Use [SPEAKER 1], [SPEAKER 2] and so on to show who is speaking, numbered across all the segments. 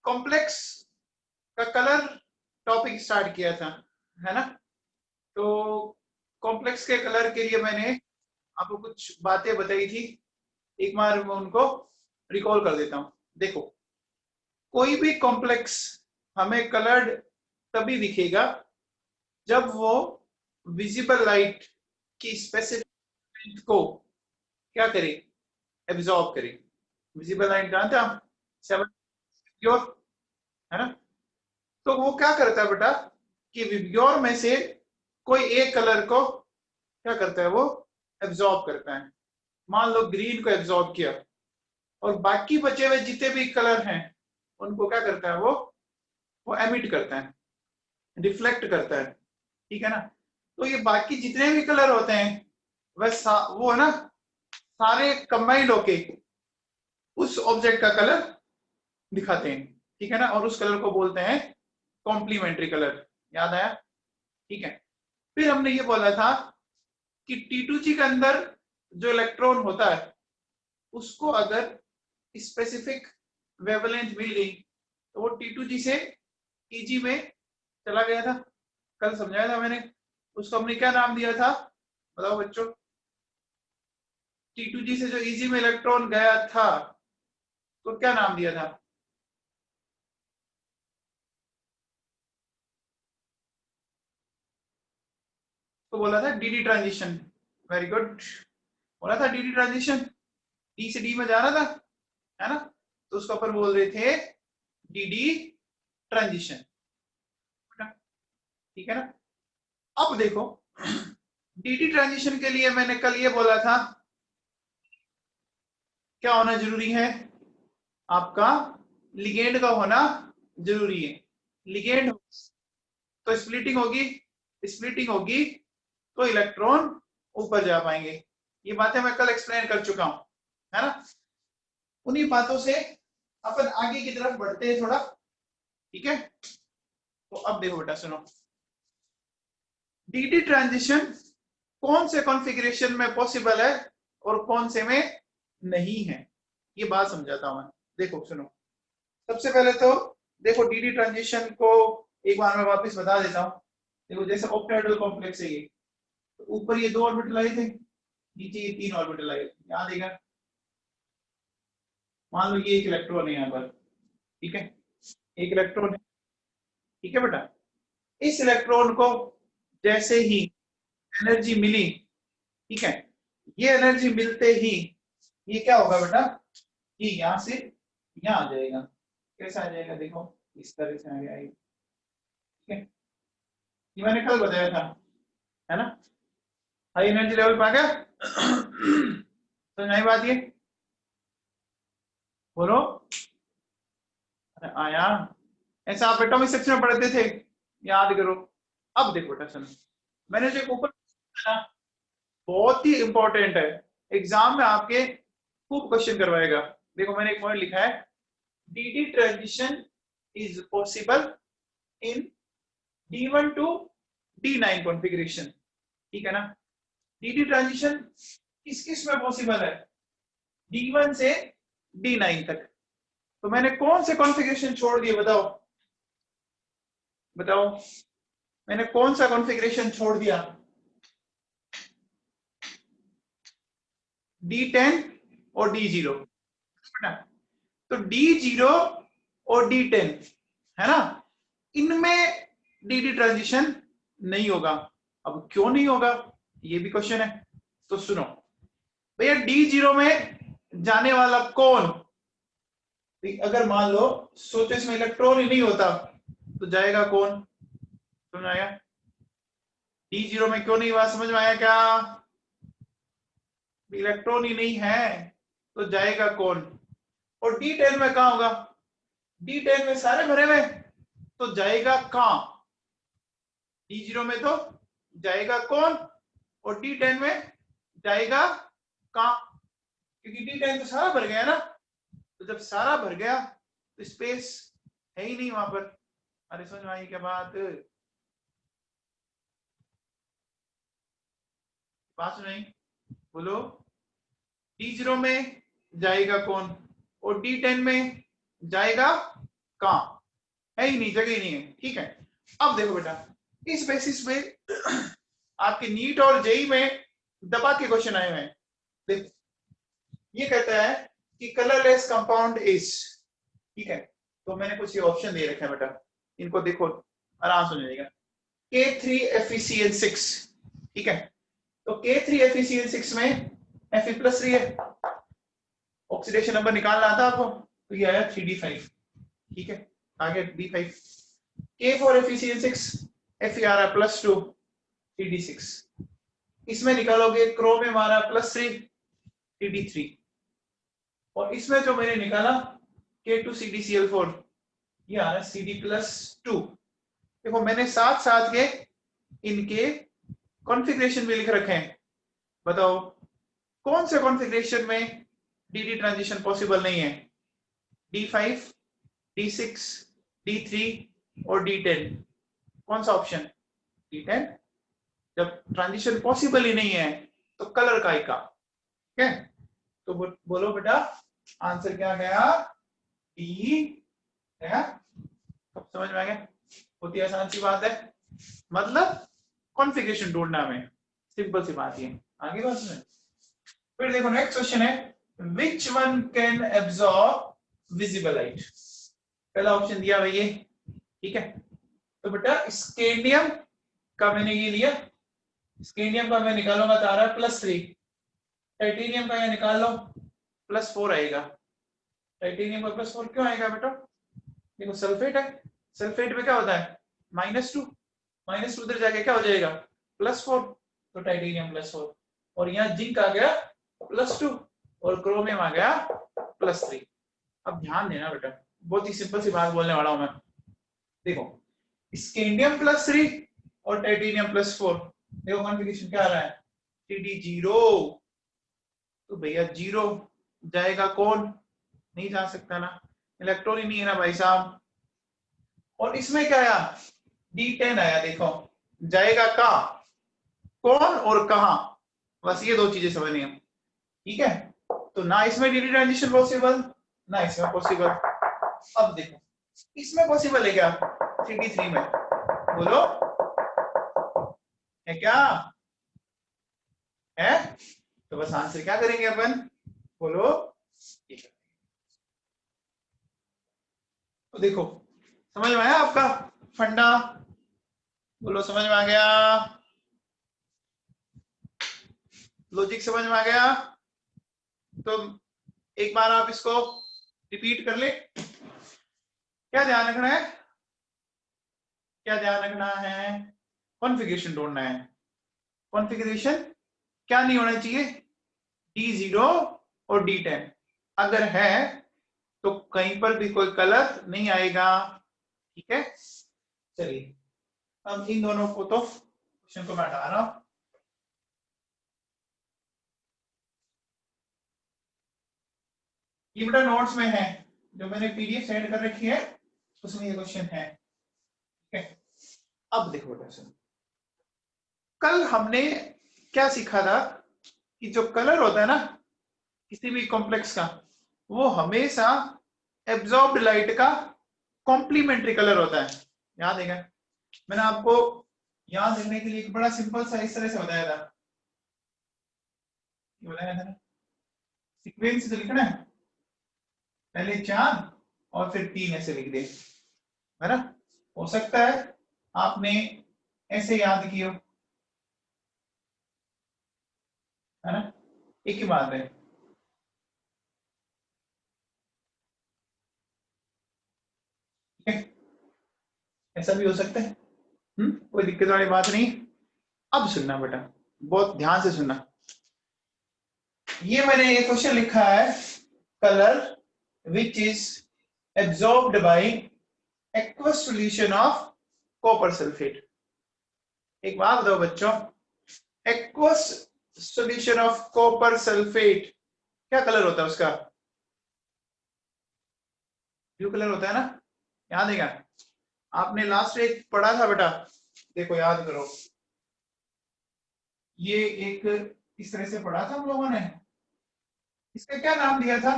[SPEAKER 1] Complex का colour topic start किया था, है ना। तो कॉम्प्लेक्स के कलर के लिए मैंने आपको कुछ बातें बताई थी, एक बार मैं उनको रिकॉल कर देता हूं। देखो, कोई भी कॉम्प्लेक्स हमें कलर्ड तभी दिखेगा जब वो विजिबल लाइट की स्पेसिफिक को क्या करे, एब्जॉर्ब करे। विजिबल लाइट जानते हैं आप, विबग्योर, है ना। तो वो क्या करता है बेटा कि विबग्योर में से कोई एक कलर को क्या करता है, वो एब्जॉर्ब करता है। मान लो ग्रीन को एब्जॉर्ब किया, और बाकी बचे हुए जितने भी कलर हैं उनको क्या करता है, वो एमिट करता है, रिफ्लेक्ट करता है, ठीक है ना। तो ये बाकी जितने भी कलर होते हैं वो है ना, सारे कंबाइंड होके उस ऑब्जेक्ट का कलर दिखाते हैं, ठीक है ना। और उस कलर को बोलते हैं कॉम्प्लीमेंट्री कलर। याद आया, ठीक है। फिर हमने ये बोला था कि T2G के अंदर जो इलेक्ट्रॉन होता है उसको अगर स्पेसिफिक वेवलेंथ मिल गई तो वो T2G से EG में चला गया था। कल समझाया था मैंने, उसको हमने क्या नाम दिया था, बताओ बच्चों। T2G से जो EG में इलेक्ट्रॉन गया था तो क्या नाम दिया था, तो बोला था DD ट्रांजिशन। वेरी गुड, बोला था DD ट्रांजिशन, D से D में जाना था, है ना। तो उसको अपन बोल रहे थे DD ट्रांजिशन, ठीक है ना। अब देखो, DD ट्रांजिशन के लिए मैंने कल ये बोला था क्या होना जरूरी है, आपका लिगेंड का होना जरूरी है। लिगेंड तो स्प्लिटिंग होगी, स्प्लिटिंग होगी तो इलेक्ट्रॉन ऊपर जा पाएंगे। ये बातें मैं कल एक्सप्लेन कर चुका हूं, है ना। उन्हीं बातों से अपन आगे की तरफ बढ़ते हैं थोड़ा, ठीक है। तो अब देखो बेटा सुनो, DD ट्रांजिशन कौन से कॉन्फ़िगरेशन में पॉसिबल है और कौन से में नहीं है, ये बात समझाता हूं मैं। देखो सुनो, सबसे पहले तो देखो DD ट्रांजिशन को एक बार मैं वापस बता देता हूं। देखो जैसे ऑक्टाहेड्रल कॉम्प्लेक्स है ये, तो ऊपर ये 2 ऑर्बिटल आए थे, नीचे ये 3 ऑर्बिटल आए, याद देगा। मान लो ये एक इलेक्ट्रॉन है यहाँ पर, ठीक है, एक इलेक्ट्रॉन है, ठीक है बेटा। इस इलेक्ट्रॉन को जैसे ही एनर्जी मिली, ठीक है, ये एनर्जी मिलते ही ये क्या होगा बेटा, ये यहां से यहां आ जाएगा। कैसा आ जाएगा, देखो इस तरह से आ जाएगा, ठीक है। ये मैंने कल बताया था, है ना। हाई एनर्जी लेवल पे आ गया। तो नई बात ये बोलो, अरे आया, ऐसा आप एटॉमिक सेक्शन में पढ़ते थे, याद करो। अब देखो बेटा सुनो, मैंने जो ऊपर बहुत ही इंपॉर्टेंट है, एग्जाम में आपके खूब क्वेश्चन करवाएगा। देखो मैंने एक पॉइंट लिखा है, DD transition is possible in D1 to D9 configuration, ठीक है ना। DD ट्रांजिशन किस किस में पॉसिबल है, D1 से D9 तक। तो मैंने कौन से कॉन्फ़िगरेशन छोड़ दिए, बताओ बताओ, मैंने कौन सा कॉन्फ़िगरेशन छोड़ दिया, D10 और D0, तो D0 और D10 है ना, इनमें DD ट्रांजिशन नहीं होगा। अब क्यों नहीं होगा, ये भी क्वेश्चन है। तो सुनो भैया, D0 में जाने वाला कौन, अगर मान लो सोचो इसमें इलेक्ट्रॉन ही नहीं होता तो जाएगा कौन, समझ में आया। D0 में क्यों नहीं हुआ, समझ में आया क्या, इलेक्ट्रॉन ही नहीं है तो जाएगा कौन। और D10 में कहा होगा, D10 में सारे भरे हुए तो जाएगा कहां, D0 में तो जाएगा कौन और D10 में जाएगा कहां, क्योंकि D10 तो सारा भर गया ना। तो जब सारा भर गया तो स्पेस है ही नहीं वहां पर। अरे समझ में आई क्या बात, बात नहीं, बोलो। D0 में जाएगा कौन और D10 में जाएगा कहाँ है ही नहीं, जगह ही नहीं है। ठीक है, अब देखो बेटा, इस बेसिस पे आपके नीट और जेई में दबा के क्वेश्चन आए हुए हैं। देखो ये कहता है कि कलरलेस कंपाउंड इज, ठीक है, तो मैंने कुछ ये ऑप्शन दे रखे हैं बेटा, इनको देखो आराम से जाएगा। K3FeCl6, ठीक है, तो K3FeCl6 में Fe+3 है, ऑक्सीडेशन नंबर निकालना था आपको, तो ये आया 3D5, ठीक है, आगे D5। K4FeCl6 Fe+2 3D6, इसमें निकालोगे क्रोमियम आ रहा +3 3D3, और इसमें जो मैंने निकाला K2CdCl4 ये आ रहा है CD+2। देखो मैंने साथ साथ के इनके कॉन्फ़िगरेशन भी लिख रखे हैं, बताओ कौन से कॉन्फ़िगरेशन में डी ट्रांजिशन पॉसिबल नहीं है? D5, D6, D3 और D10, कौन सा ऑप्शन? D10। जब ट्रांजिशन पॉसिबल ही नहीं है तो कलर का ही का, ठीक है, तो बोलो बेटा आंसर क्या गया? डी है। समझ में आ गया? बहुत ही आसान सी बात है, मतलब कॉन्फ़िगरेशन ढूंढना हमें, सिंपल सी बात है। आगे बात में फिर देखो नेक्स्ट क्वेश्चन है, which one can absorb visible light? पहला ऑप्शन दिया भाई ये, ठीक है, तो बेटा स्केंडियम का मैंने ये लिया, स्केंडियम का मैं निकालूंगा तो आ रहा है +3, टाइटेनियम का ये निकाल लो +4 आएगा। टाइटेनियम का +4 क्यों आएगा बेटा? देखो सल्फेट है, सल्फेट में क्या होता है -2, -2 उधर जाके क्या हो जाएगा +4, तो टाइटेनियम +4, और यहाँ जिंक आ गया +2 और क्रोमियम आ गया +3। अब ध्यान देना बेटा, बहुत ही सिंपल सी बात बोलने वाला हूं मैं। देखो स्केंडियम +3 और टाइटेनियम +4, देखो कॉन्फ़िगरेशन क्या आ रहा है CD0, तो भैया 0 जाएगा कौन? नहीं जा सकता ना, इलेक्ट्रॉन ही नहीं है ना भाई साहब। और इसमें क्या आया D10 आया, देखो जाएगा कहां, कौन और कहां, बस ये दो चीजें समझनी है, ठीक है, तो ना इसमें डी ट्रांजिशन पॉसिबल ना इसमें पॉसिबल। अब देखो इसमें पॉसिबल है क्या 3D3 में, बोलो है क्या है? तो बस आंसर क्या करेंगे अपन, बोलो। तो देखो समझ में आया आपका फंडा, बोलो समझ में आ गया, लॉजिक समझ में आ गया? तो एक बार आप इसको रिपीट कर ले। क्या ध्यान रखना है, क्या ध्यान रखना है? कॉन्फ़िगरेशन ढूंढना है। कॉन्फ़िगरेशन क्या नहीं होना चाहिए? D0 और D10 अगर है तो कहीं पर भी कोई कलर नहीं आएगा, ठीक है। चलिए अब इन दोनों को तो क्वेश्चन को मैं हटा रहा हूं, ये बेटा नोट्स में है, जो मैंने PDF सेंड कर रखी है उसमें ये क्वेश्चन है, ठीक है। अब देखो बेटा सुनो, कल हमने क्या सीखा था कि जो कलर होता है ना किसी भी कॉम्प्लेक्स का, वो हमेशा एब्जॉर्ब्ड लाइट का कॉम्प्लीमेंट्री कलर होता है, याद है क्या? मैंने आपको याद रखने के लिए एक बड़ा सिंपल सा इस तरह से बताया था, बताया था ना, सीक्वेंस से लिखना है, पहले 4 और फिर 3 ऐसे लिख दे, है ना। हो सकता है आपने ऐसे याद किया, है ना, एक ही बात है, ठीक है, ऐसा भी हो सकता है, कोई दिक्कत वाली बात नहीं। अब सुनना बेटा, बहुत ध्यान से सुनना, ये मैंने ये क्वेश्चन लिखा है, colour which is absorbed bye aqueous solution of copper sulfate। एक बात बताओ बच्चों, aqueous solution of copper sulfate क्या कलर होता है उसका? ब्लू कलर होता है ना, याद है क्या? आपने लास्ट एक पढ़ा था बेटा, देखो याद करो, ये एक इस तरह से पढ़ा था हम लोगों ने, इसका क्या नाम दिया था?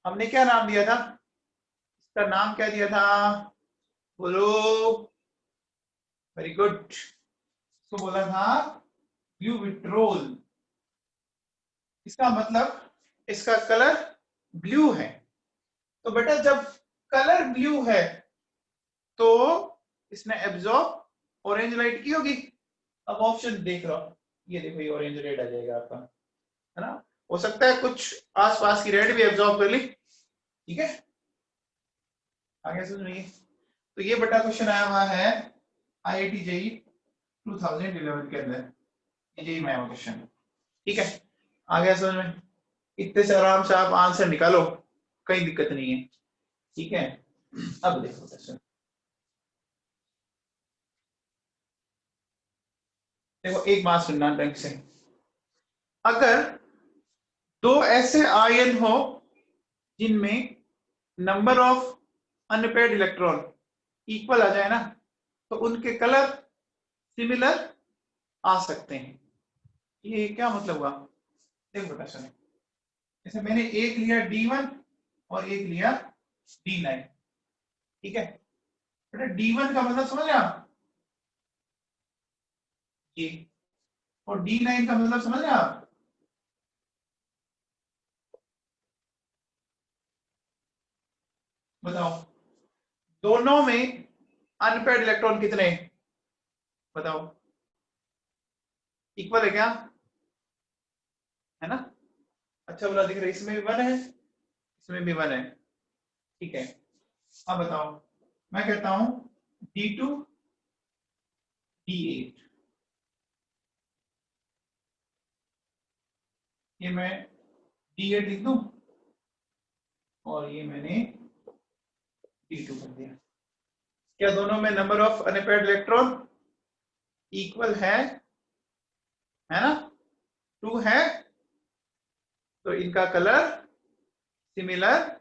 [SPEAKER 1] हमने क्या नाम दिया था इसका नाम क्या दिया था? बोलो। Very good. इसको बोला था ब्लू विट्रोल। इसका मतलब इसका कलर ब्लू है। तो बेटा जब कलर ब्लू है तो इसने एब्जॉर्ब ऑरेंज लाइट की होगी। अब ऑप्शन देख रहा हूं, ये देखो ये ऑरेंज रेड आ जाएगा आपका, है ना। हो सकता है कुछ आसपास की रेड भी एब्जॉर्ब कर ली, ठीक है। आगे सुनिए। तो ये बड़ा क्वेश्चन आया हुआ है आईआईटी जेई 2011 के अंदर, ये जेई में आया क्वेश्चन, ठीक है। आ गया समझ में? इतने से आराम से आप आंसर निकालो, कोई दिक्कत नहीं है, ठीक है। अब देखो क्वेश्चन, देखो एक बात सुनना ढंग से। अगर दो ऐसे आयन हो जिनमें number of unpaired electron equal आ जाए ना, तो उनके कलर सिमिलर आ सकते हैं। ये क्या मतलब हुआ? देखो बेटा सुनो, जैसे मैंने एक लिया D1 और एक लिया D9, ठीक है। बेटा D1 का मतलब समझ रहे आप, ये, और D9 का मतलब समझ रहे आप। बताओ दोनों में अनपेयर्ड इलेक्ट्रॉन कितने हैं? बताओ, इक्वल है क्या? है ना। अच्छा बोला, दिख रहा है, इसमें भी 1 है, इसमें भी 1 है, ठीक है। अब बताओ, मैं कहता हूं D2 D8, ये मैं D8 लिख दूं और ये मैंने D2 कर दिया। क्या दोनों में number of unpaired electron equal है ना? 2 है, तो इनका कलर सिमिलर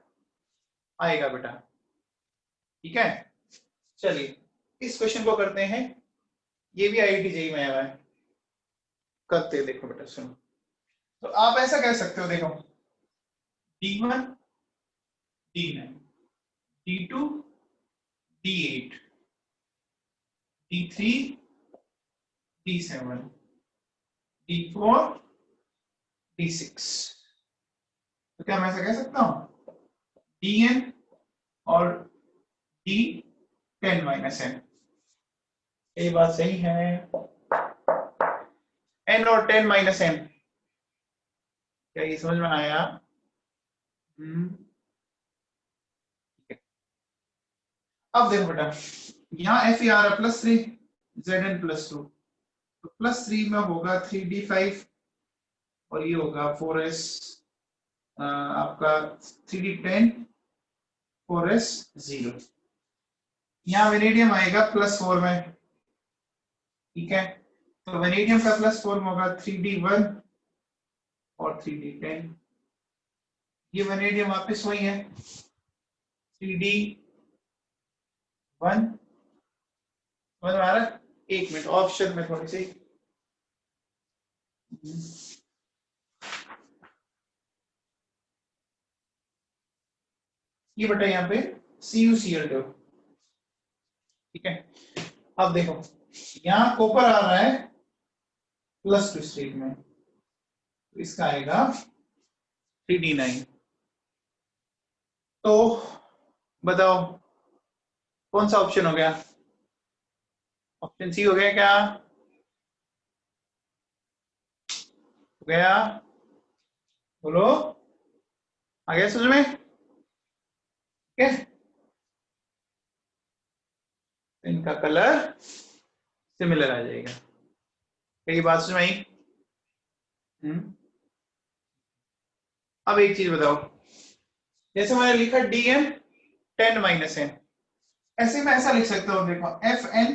[SPEAKER 1] आएगा बेटा, ठीक है। चलिए इस क्वेश्चन को करते हैं, ये भी आईआईटी जेईई में आया हुआ है, करते हैं। देखो बेटा सुनो, तो आप ऐसा कह सकते हो, देखो D1 D9, D2 D8, D3 D7, D4 D6। तो क्या मैं ऐसा कह सकता हूं Dn और D10-n, ये बात सही है। n और 10-n, क्या ये समझ में आया? ठीक है। अब देखो बेटा, यहाँ Fe आ रहा +3, Zn +2, तो +3 में होगा 3d5 और ये होगा 4s, आपका 3d10 4s0। यहाँ वेनेडियम आएगा +4 में, ठीक है। तो वेनेडियम का +4 में होगा 3d1 और 3d10, ये वेनेडियम वापस वही है 3d1। समझ में आ रहा है? एक मिनट, ऑप्शन में थोड़ी सी ये बटा यहाँ पे CuCl2, ठीक है। अब देखो यहाँ कॉपर आ रहा है +2 स्टेट में, तो इसका आएगा 3d9। तो बताओ कौन सा ऑप्शन हो गया? ऑप्शन सी हो गया क्या? हो गया, बोलो, आ गया समझ में? ठीक है, इनका कलर सिमिलर आ जाएगा। कई बात समझ में आई? अब एक चीज बताओ, जैसे मैंने लिखा Dn 10-n, ऐसे में ऐसा लिख सकता हूं, देखो Fn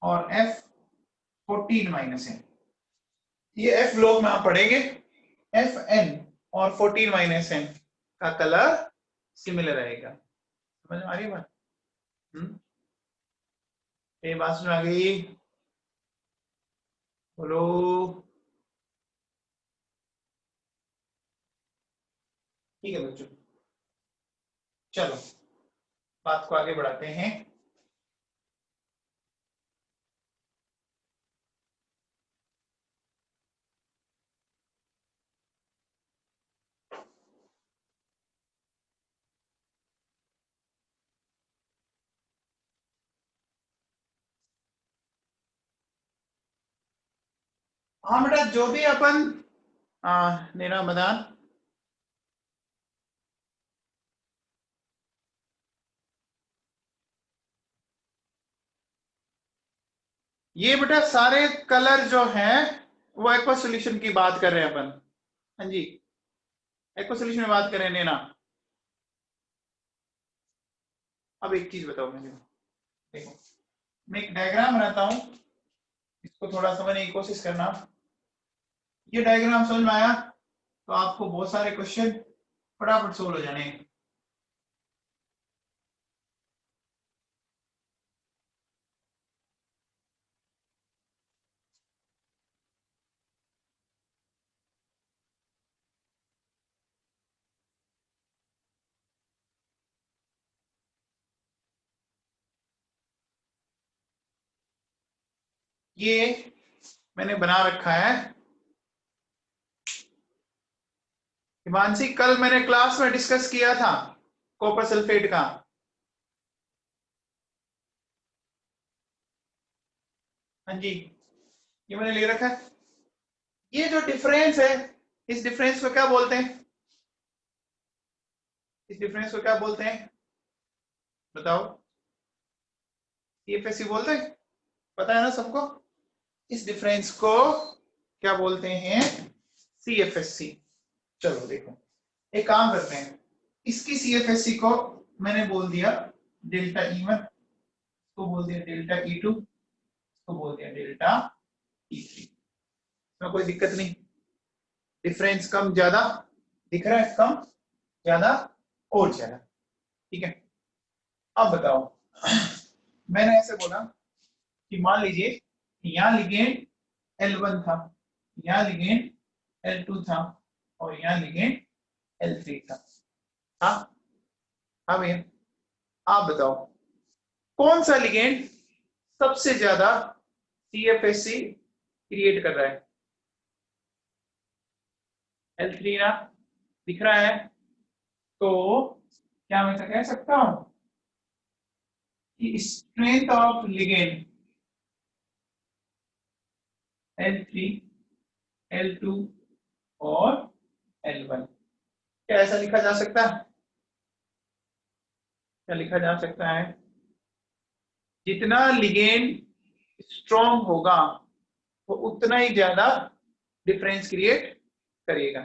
[SPEAKER 1] और F14-n, ये F लोग में आप पढ़ेंगे, Fn और 14-n का कलर सिमिलर आएगा। समझ में आ रही है बात? ये बात समझ में आ गई? बोलो। ठीक है बच्चों, चलो बात को आगे बढ़ाते हैं। हाँ बेटा, जो भी अपन नेना मदान, ये बेटा सारे कलर जो हैं वो एक्वा सोल्यूशन की बात कर रहे हैं अपन। हाँ जी, एक्वा सोल्यूशन में बात कर रहे हैं नेना। अब एक चीज बताओ मुझे, देखो मैं एक डायग्राम बनाता हूँ, इसको थोड़ा समझने की कोशिश करना। ये डायग्राम समझ में आया तो आपको बहुत सारे क्वेश्चन फटाफट सोल्व हो जाने हैं। ये मैंने बना रखा है। हिमांशी, कल मैंने क्लास में डिस्कस किया था कॉपर सल्फेट का। हाँ जी, ये मैंने ले रखा है। ये जो डिफरेंस है, इस डिफरेंस को क्या बोलते हैं? इस डिफरेंस को क्या बोलते हैं बताओ? सीएफएससी बोलते हैं, पता है ना सबको? इस डिफरेंस को क्या बोलते हैं? सीएफएससी। चलो देखो, एक काम करते हैं, इसकी सीएफएससी को मैंने बोल दिया डेल्टा E1, को बोल दिया डेल्टा E2, को बोल दिया डेल्टा E3। इसमें कोई दिक्कत नहीं। डिफरेंस कम ज्यादा दिख रहा है, कम ज्यादा और ज्यादा, ठीक है। अब बताओ, मैंने ऐसे बोला कि मान लीजिए कि यहाँ लिगेंड L1 था, यहाँ लिगेंड L2 था और यहाँ लिगेंड L3 था। हाँ हाँ भैया, आप बताओ कौन सा लिगेंड सबसे ज्यादा सीएफएससी क्रिएट कर रहा है? L3 ना दिख रहा है, तो क्या मैं ऐसा कह सकता हूं कि strength of ligand L3, L2 और L1, क्या ऐसा लिखा जा सकता है? क्या लिखा जा सकता है? जितना लिगेंड स्ट्रॉन्ग होगा वो उतना ही ज्यादा डिफरेंस क्रिएट करेगा।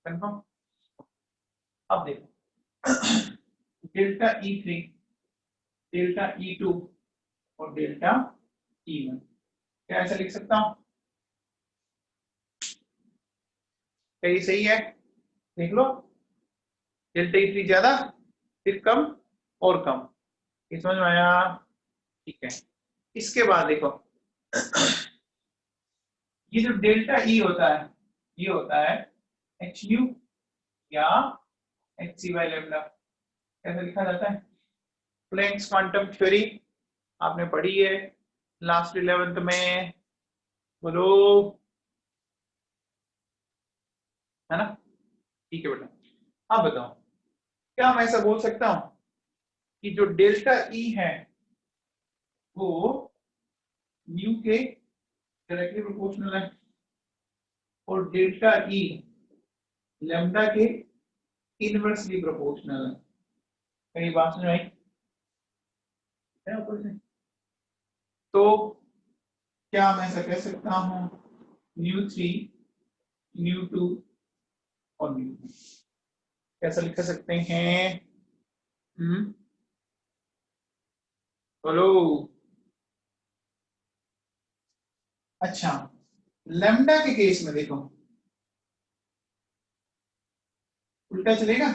[SPEAKER 1] कंफर्म? अब देखो, डेल्टा E3, डेल्टा E2 और डेल्टा E1, क्या ऐसा लिख सकता हूं? क्या ये सही है? देख लो, डेल्टा E3 ज्यादा, फिर कम और कम। ये समझ में आया? ठीक है। इसके बाद देखो, ये जो डेल्टा E होता है, ये होता है एच न्यू या एच सी बाई लेमडा। कैसे लिखा जाता है? प्लैंक्स क्वांटम थ्योरी आपने पढ़ी है लास्ट 11th में, बोलो, है ना? ठीक है बेटा, अब बताओ, क्या मैं ऐसा बोल सकता हूं कि जो डेल्टा ई है वो न्यू के डायरेक्टली प्रोपोर्शनल है और डेल्टा ई लैम्डा के इनवर्सली प्रोपोर्शनल है? कहीं बात समझ आई है ऊपर से? तो क्या मैं ऐसा कह सकता हूं न्यू 3, न्यू 2 और न्यू, कैसा लिख सकते हैं? बोलो। अच्छा, लैम्डा के केस में देखो, उल्टा चलेगा।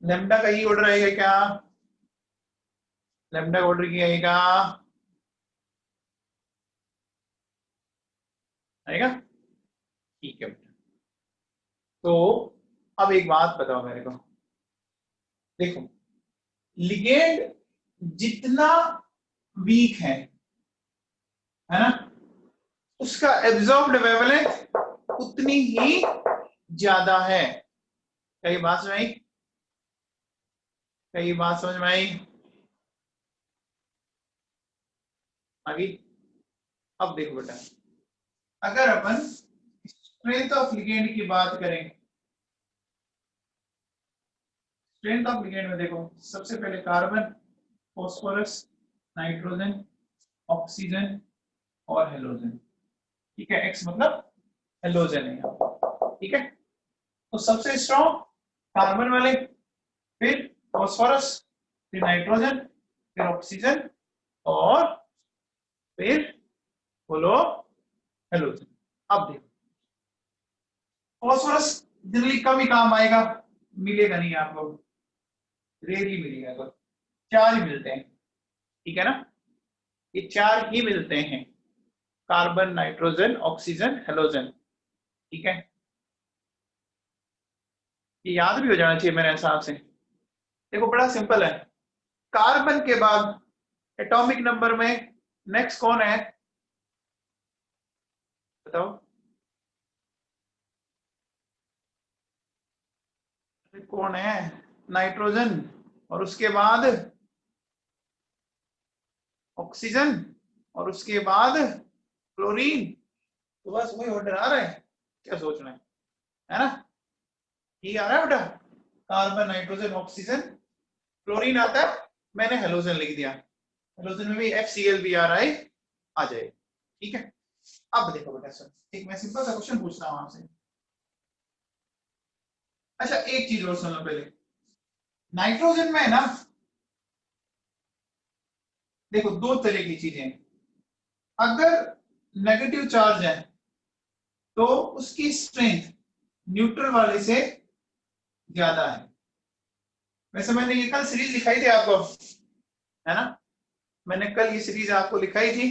[SPEAKER 1] लैम्डा का ही ऑर्डर आएगा क्या? लैम्डा ऑर्डर की आएगा, आएगा? ठीक है। तो अब एक बात बताओ मेरे को, देखो, लिगेंड जितना वीक है ना, उसका एब्जॉर्ब्ड वेवलेंथ उतनी ही ज्यादा है। क्या ये बात समझ आई? क्या ये बात समझ में आई? आगे अब देखो बेटा, अगर अपन स्ट्रेंथ ऑफ लिगेंड की बात करें, स्ट्रेंथ ऑफ लिगेंड में देखो, सबसे पहले कार्बन, फॉस्फोरस, नाइट्रोजन, ऑक्सीजन और हेलोजन। ठीक है, एक्स मतलब हेलोजन है यहाँ, ठीक है। तो सबसे स्ट्रॉन्ग कार्बन वाले, फिर फॉस्फोरस, फिर नाइट्रोजन, फिर ऑक्सीजन और फिर बोलो हेलोजन। अब देखो, फॉस्फोरस जनरली कम ही काम आएगा, मिलेगा नहीं आपको, रेयर ही मिलेगा, तो चार ही मिलते हैं, ठीक है ना, ये चार ही मिलते हैं, कार्बन, नाइट्रोजन, ऑक्सीजन, हेलोजन, ठीक है। ये याद भी हो जाना चाहिए मेरे हिसाब से। देखो बड़ा सिंपल है, कार्बन के बाद एटॉमिक नंबर में नेक्स्ट कौन है बताओ? कौन है? नाइट्रोजन, और उसके बाद ऑक्सीजन, और उसके बाद क्लोरीन। तो बस वही ऑर्डर आ रहा है, क्या सोचना है ना? ये आ रहा है बेटा, कार्बन, नाइट्रोजन, ऑक्सीजन, क्लोरीन आता है, मैंने हेलोजन लिख दिया, हेलोजन में भी FCl आ जाए, ठीक है। अब देखो बेटा सर, एक मैं सिंपल सा क्वेश्चन पूछता हूं आपसे। अच्छा एक चीज और सुन लो पहले, नाइट्रोजन में है ना, देखो दो तरह की चीजें हैं। अगर नेगेटिव चार्ज है तो उसकी स्ट्रेंथ न्यूट्रल वाले से ज्यादा है। वैसे मैंने ये कल सीरीज दिखाई थी आपको, है ना, मैंने कल ये सीरीज आपको लिखाई थी,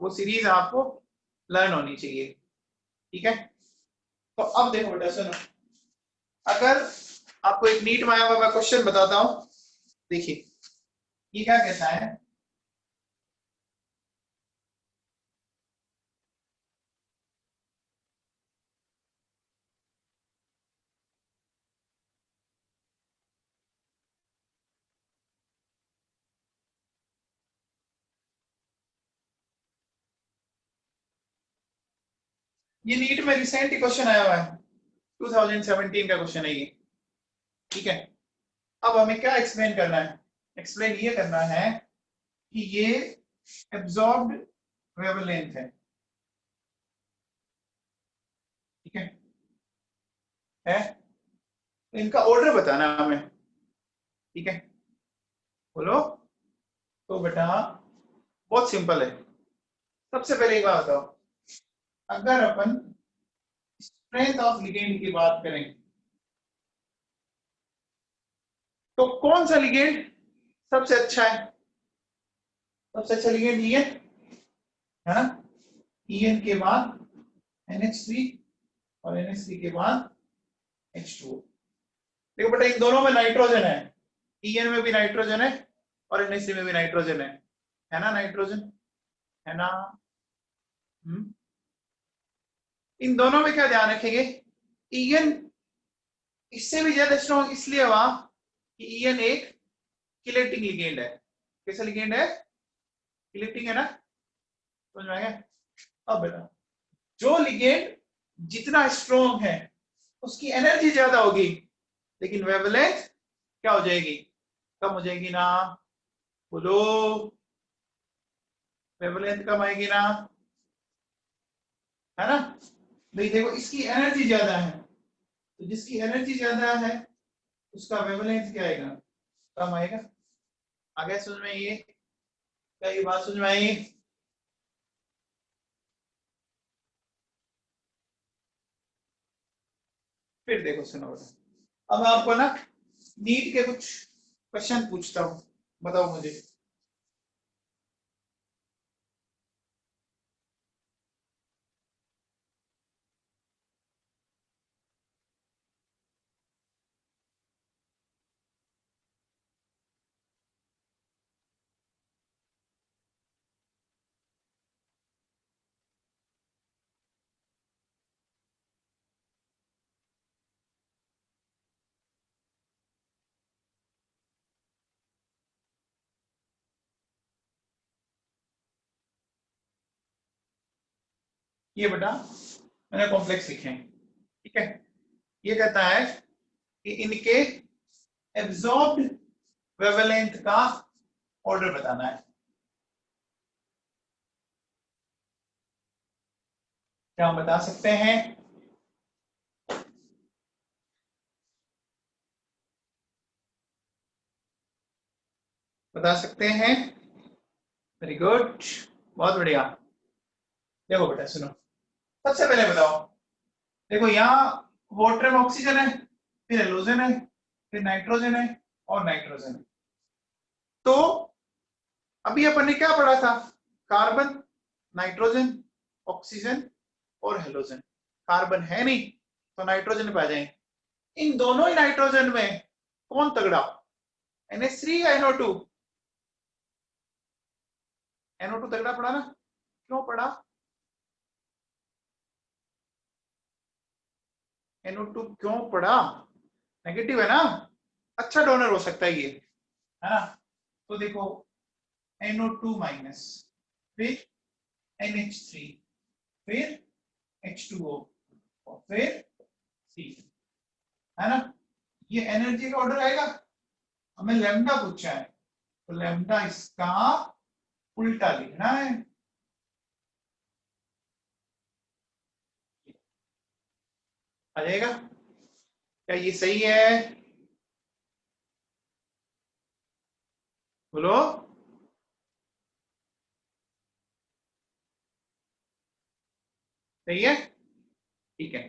[SPEAKER 1] वो सीरीज आपको लर्न होनी चाहिए, ठीक है। तो अब देखो बेटा सुनो, अगर आपको एक नीट में आया हुआ मैं क्वेश्चन बताता हूं, देखिए ये क्या कहता है, ये नीट में रिसेंट ही क्वेश्चन आया हुआ है, 2017 का क्वेश्चन है ये, ठीक है। अब हमें क्या एक्सप्लेन करना है? एक्सप्लेन ये करना है कि ये एब्जॉर्ब्ड वेवलेंथ है, ठीक है, तो इनका ऑर्डर बताना है हमें, ठीक है, बोलो। तो बेटा बहुत सिंपल है, सबसे पहले एक बात बताओ, अगर अपन स्ट्रेंथ ऑफ लिगेंड की बात करें तो कौन सा लिगेंड सबसे अच्छा है? सबसे अच्छा लिगेंड ये है ना, EN के बाद NH3 और NH3 के बाद H2O। देखो बेटा इन दोनों में नाइट्रोजन है, EN में भी नाइट्रोजन है और NH3 में भी नाइट्रोजन है ना, नाइट्रोजन है ना। हम्म। इन दोनों में क्या ध्यान रखेंगे, EN इससे भी ज्यादा स्ट्रॉन्ग इसलिए हुआ कि EN एक किलेटिंग लिगेंड है। कैसा लिगेंड है? किलेटिंग है ना, समझ में आ गया? अब बेटा जो लिगेंड जितना स्ट्रॉन्ग है उसकी एनर्जी ज्यादा होगी, लेकिन वेवलेंथ क्या हो जाएगी? कम हो जाएगी ना, बोलो, वेवलेंथ कम आएगी ना, है ना। भाई देखो इसकी एनर्जी ज्यादा है, तो जिसकी एनर्जी ज्यादा है उसका वेवलेंथ क्या आएगा? कम आएगा। आगे समझ में ये, क्या ये बात समझ में आई? फिर देखो सुनो बेटा, अब आपको ना नीट के कुछ क्वेश्चन पूछता हूं, बताओ मुझे। ये बेटा मैंने कॉम्प्लेक्स लिखे हैं, ठीक है। ये कहता है कि इनके एब्जॉर्ब्ड वेवलेंथ का ऑर्डर बताना है। क्या हम बता सकते हैं? बता सकते हैं? वेरी गुड, बहुत बढ़िया। देखो बेटा सुनो, सबसे पहले बताओ, देखो यहाँ वाटर में ऑक्सीजन है, फिर हेलोजन है, फिर नाइट्रोजन है और नाइट्रोजन है। तो अभी अपन ने क्या पढ़ा था? कार्बन, नाइट्रोजन, ऑक्सीजन और हेलोजन। कार्बन है नहीं तो नाइट्रोजन पे आ जाएंगे। इन दोनों ही नाइट्रोजन में कौन तगड़ा? NH3 या NO2? NO2 तगड़ा पड़ा ना? क्यों पड़ा? NO2 क्यों पड़ा? नेगेटिव है ना, अच्छा डोनर हो सकता है ये, है ना। तो देखो NO2 माइनस, फिर NH3, फिर H2O और फिर C, है ना। ये एनर्जी का ऑर्डर आएगा। हमें लैम्डा पूछा है तो लैम्डा इसका उल्टा लिखना है। आ जाएगा? क्या ये सही है? बोलो। सही है, ठीक है।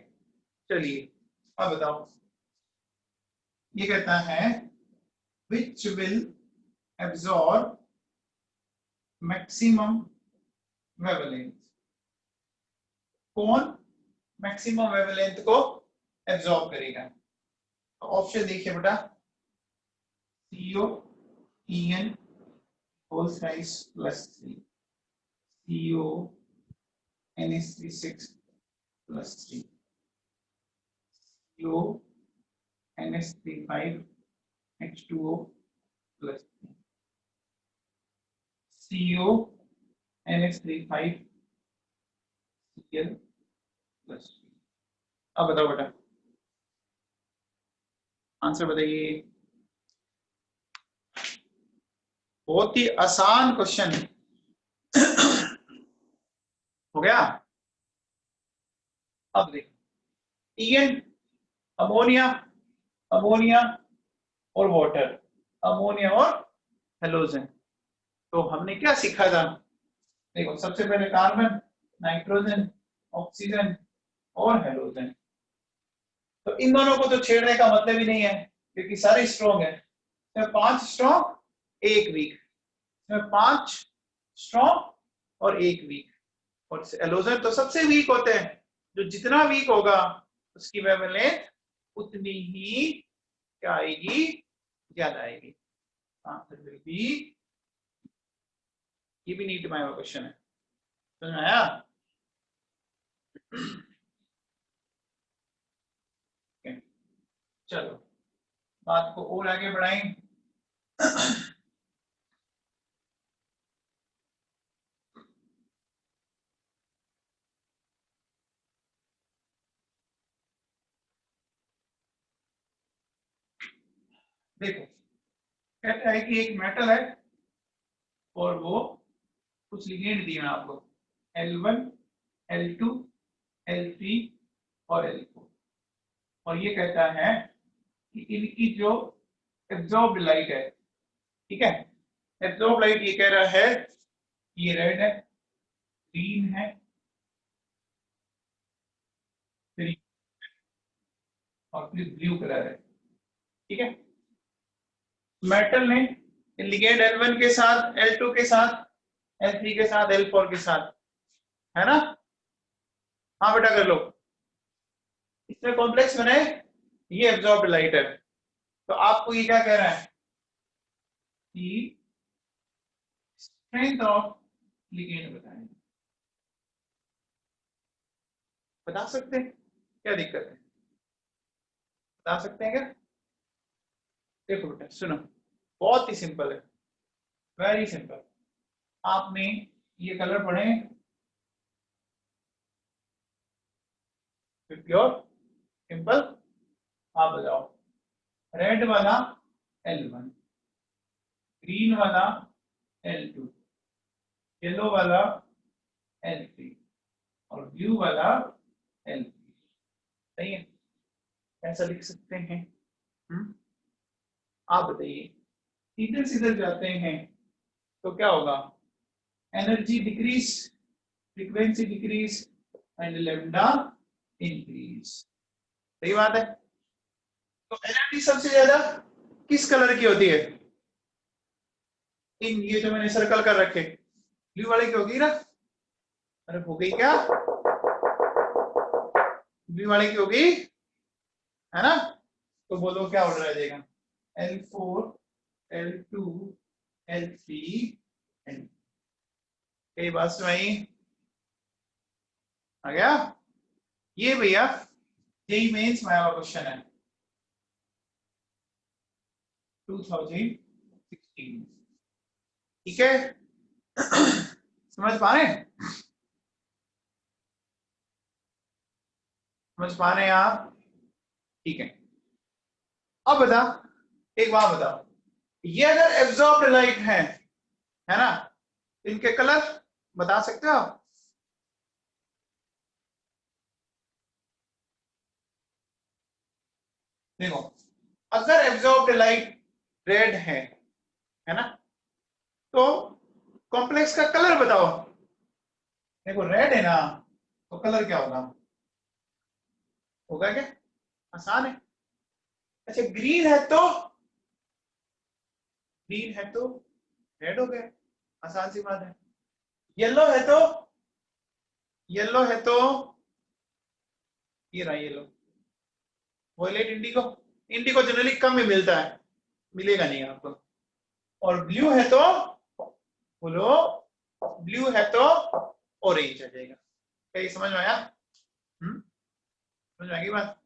[SPEAKER 1] चलिए अब बताओ, ये कहता है which will absorb maximum wavelength। कौन मैक्सिमम वेवलेंथ को एब्जॉर्ब करेगा? तो ऑप्शन देखिए बेटा, CO En hole size +3, CO NH36 +3, CO NH35 H2O +3, CO NH35 Cl +3। अब बताओ बेटा, आंसर बताइए। बहुत ही आसान क्वेश्चन हो गया। अब देखो, En अमोनिया, अमोनिया और वाटर, अमोनिया और हेलोजन। तो हमने क्या सीखा था? देखो सबसे पहले कार्बन, नाइट्रोजन, ऑक्सीजन और हेलोजन। तो इन दोनों को तो छेड़ने का मतलब ही नहीं है क्योंकि सारे स्ट्रॉन्ग है। इसमें 5 स्ट्रॉन्ग, 1 वीक, इसमें 5 स्ट्रॉन्ग और 1 वीक। और हेलोजन तो सबसे वीक होते हैं, जो जितना वीक होगा उसकी वेवलेंथ उतनी ही क्या आएगी? ज्यादा आएगी। आंसर विल बी, ये भी नीट माया क्वेश्चन है, समझ में आया? चलो बात को और आगे बढ़ाएं। देखो कहता है कि एक मेटल है और वो कुछ लिगेंड दिए हैं आपको, L1, L2, L3 और L4। और ये कहता है कि इनकी जो एब्जॉर्ब लाइट है, ठीक है, एब्जॉर्ब लाइट ये कह रहा है ये रेड है, ग्रीन है, फिर और फिर ब्लू कलर है, ठीक है। मेटल ने लिगेंड L1 के साथ, L2 के साथ, L3 के साथ, L4 के साथ, है ना। हाँ बेटा कर लो। इसमें कॉम्प्लेक्स बने, ये एब्जॉर्ब लाइट है। तो आपको ये क्या कह रहा है कि स्ट्रेंथ ऑफ लिगेंड बताएं। बता सकते हैं? क्या दिक्कत है, बता सकते हैं क्या? देखो बेटा सुनो, बहुत ही सिंपल है, वेरी सिंपल। आपने ये कलर पढ़े, प्योर सिंपल। आप बताओ, रेड वाला L1, ग्रीन वाला L2, येलो वाला L3 और ब्लू वाला L3। सही है, ऐसा लिख सकते हैं। आप बताइए, इधर से इधर जाते हैं तो क्या होगा? Energy decrease, frequency decrease and lambda increase. सही बात है। तो एनर्जी सबसे ज्यादा किस कलर की होती है? इन ये जो मैंने सर्कल कर रखे, ब्लू वाले की होगी ना? अरे हो गई क्या? ब्लू वाले की होगी, है ना? तो बोलो क्या ऑर्डर आ जाएगा? L4, L2, L3 एंड कई बात सुनाई आ गया? ये भैया जेईई मेंस में आया क्वेश्चन है 2016। ठीक है, समझ पा रहे हैं? समझ पा रहे हैं आप? ठीक है। अब बता, एक बात बताओ, ये अगर एब्जॉर्ब्ड लाइट है ना, इनके कलर बता सकते हो आप? देखो, अगर एब्जॉर्ब्ड लाइट रेड है ना, तो कॉम्प्लेक्स का कलर बताओ। देखो रेड है ना, तो कलर क्या होगा? होगा क्या? आसान है। अच्छा ग्रीन है तो, ग्रीन है तो रेड हो गया, आसान सी बात है। येलो है तो, येलो है तो ये रहा yellow, violet indigo. Indigo generally कम में मिलता है, मिलेगा नहीं आपको। और ब्लू है तो बोलो, ब्लू है तो ऑरेंज आ जाएगा। क्या ये समझ में आया? समझ में आ गई बात?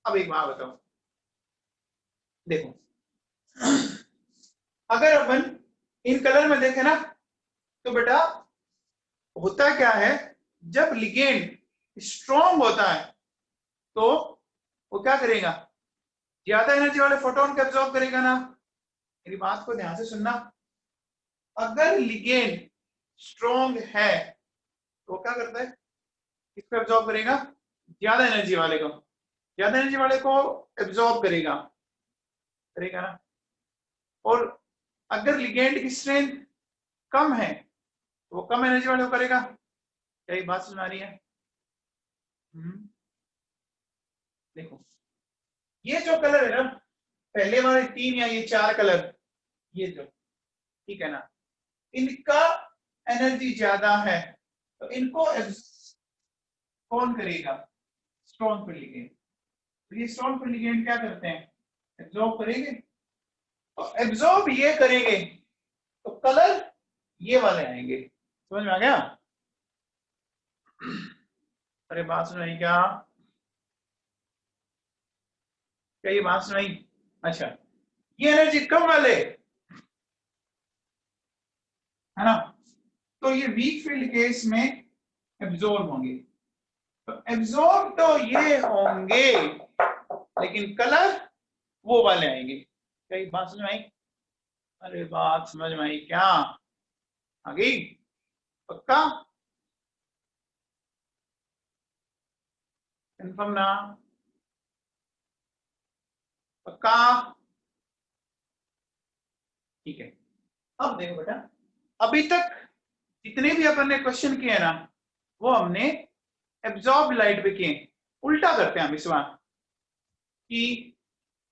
[SPEAKER 1] अब एक बात बताओ, देखो अगर अपन इन कलर में देखें ना, तो बेटा होता क्या है, जब लिगेंड स्ट्रॉन्ग होता है तो वो क्या करेगा? ज्यादा एनर्जी वाले फोटोन को एब्जॉर्ब करेगा ना। मेरी बात को ध्यान से सुनना, अगर लिगेंड स्ट्रॉन्ग है तो वो क्या करता है? किसको एब्जॉर्ब करेगा? ज्यादा एनर्जी वाले को, ज्यादा एनर्जी वाले को एब्जॉर्ब करेगा, करेगा ना। और अगर लिगेंड की स्ट्रेंथ कम है तो वो कम एनर्जी वाले को करेगा। क्या ये बात सुन आ रही है? देखो, ये जो कलर है ना, पहले वाले 3 या ये 4 कलर, ये जो, ठीक है ना, इनका एनर्जी ज्यादा है तो इनको कौन करेगा? स्ट्रॉन्ग पर लिगेंड। तो ये स्ट्रॉन्ग पर लिगेंड क्या करते हैं? एब्जॉर्ब करेंगे। तो एब्जॉर्ब ये करेंगे तो कलर ये वाले आएंगे। समझ में आ गया? अरे बात सुनाई क्या? क्या ये बात सुनाई? अच्छा, ये एनर्जी कम वाले है ना, तो ये वीक फील्ड केस में एब्जॉर्ब होंगे। तो एब्जॉर्ब तो ये होंगे लेकिन कलर वो वाले आएंगे। क्या ये बात समझ में आई? अरे बात समझ में आई क्या? आ गई? पक्का? कंफर्म ना? पक्का? ठीक है। अब देखो बेटा, अभी तक जितने भी अपन ने क्वेश्चन किए ना, वो हमने एब्जॉर्ब लाइट पे किए। उल्टा करते हैं हम इस बार, कि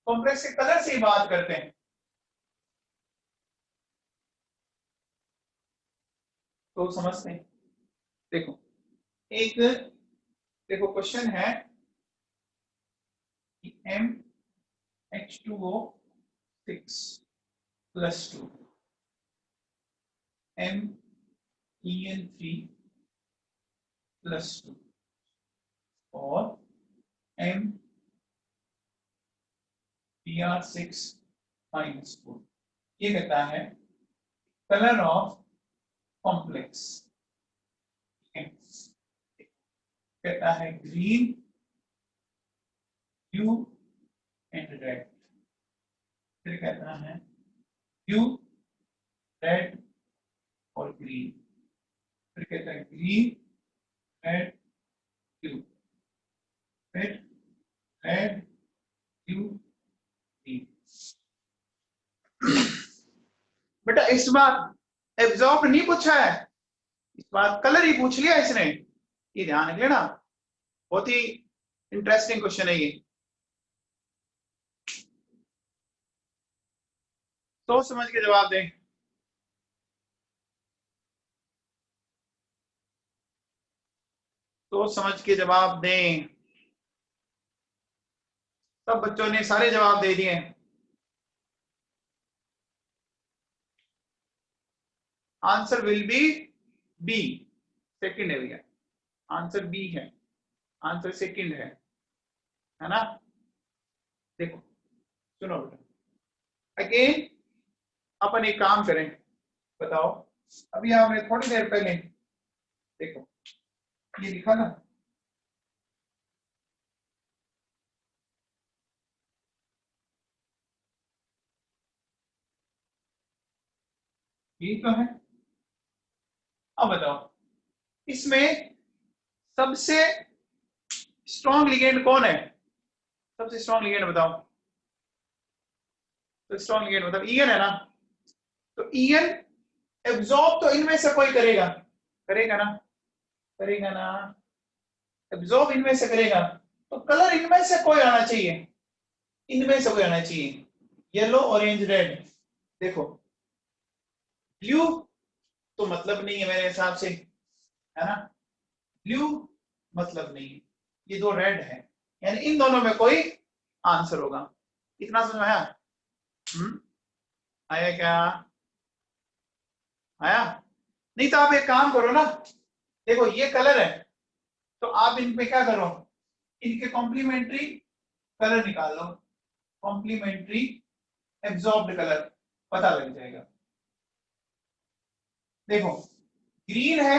[SPEAKER 1] कॉम्प्लेक्स के कलर से ही बात करते हैं। तो समझते हैं। देखो, एक देखो क्वेश्चन है कि MH2O6 + 2 MEN3 + 2 और MBr6 - 4, ये कहता है कलर ऑफ कॉम्प्लेक्स। कहता है ग्रीन, ब्लू एंड रेड। फिर कहता है ब्लू, रेड और ग्रीन। फिर कहता है ग्रीन, रेड, ब्लू। फिर रेड, ब्लू, ग्रीन। बेटा इस बार एब्जॉर्ब नहीं पूछा है, इस बार कलर ही पूछ लिया इसने। ये ध्यान रख लेना, बहुत ही इंटरेस्टिंग क्वेश्चन है ये। सोच समझ के जवाब दें। सोच समझ के जवाब दें। सब बच्चों ने सारे जवाब दे दिए। Answer will be B, second है भैया, आंसर बी है, आंसर सेकंड है ना। देखो सुनो बेटा, अगेन अपन एक काम करें, बताओ अभी आपने थोड़ी देर पहले देखो ये लिखा ना, ये तो है। अब बताओ इसमें सबसे स्ट्रॉन्ग लिगेंड कौन है? सबसे स्ट्रॉन्ग लिगेंड बताओ, तो स्ट्रॉन्ग लिगेंड मतलब ईएन है ना। तो ईएन एब्जॉर्ब तो इनमें से कोई करेगा, करेगा ना, करेगा ना, एब्जॉर्ब इनमें से करेगा। तो कलर इनमें से कोई आना चाहिए, इनमें से कोई आना चाहिए, येलो, ऑरेंज, रेड। देखो ब्लू तो मतलब नहीं है मेरे हिसाब से, है ना, ब्लू मतलब नहीं है, ये दो रेड है, यानी इन दोनों में कोई आंसर होगा। इतना समझ में आया? आया क्या? आया? नहीं तो आप एक काम करो ना, देखो ये कलर है, तो आप इन पे क्या करो, इनके कॉम्प्लीमेंट्री कलर निकाल लो, कॉम्प्लीमेंट्री एब्जॉर्ब्ड कलर पता लग जाएगा। देखो ग्रीन है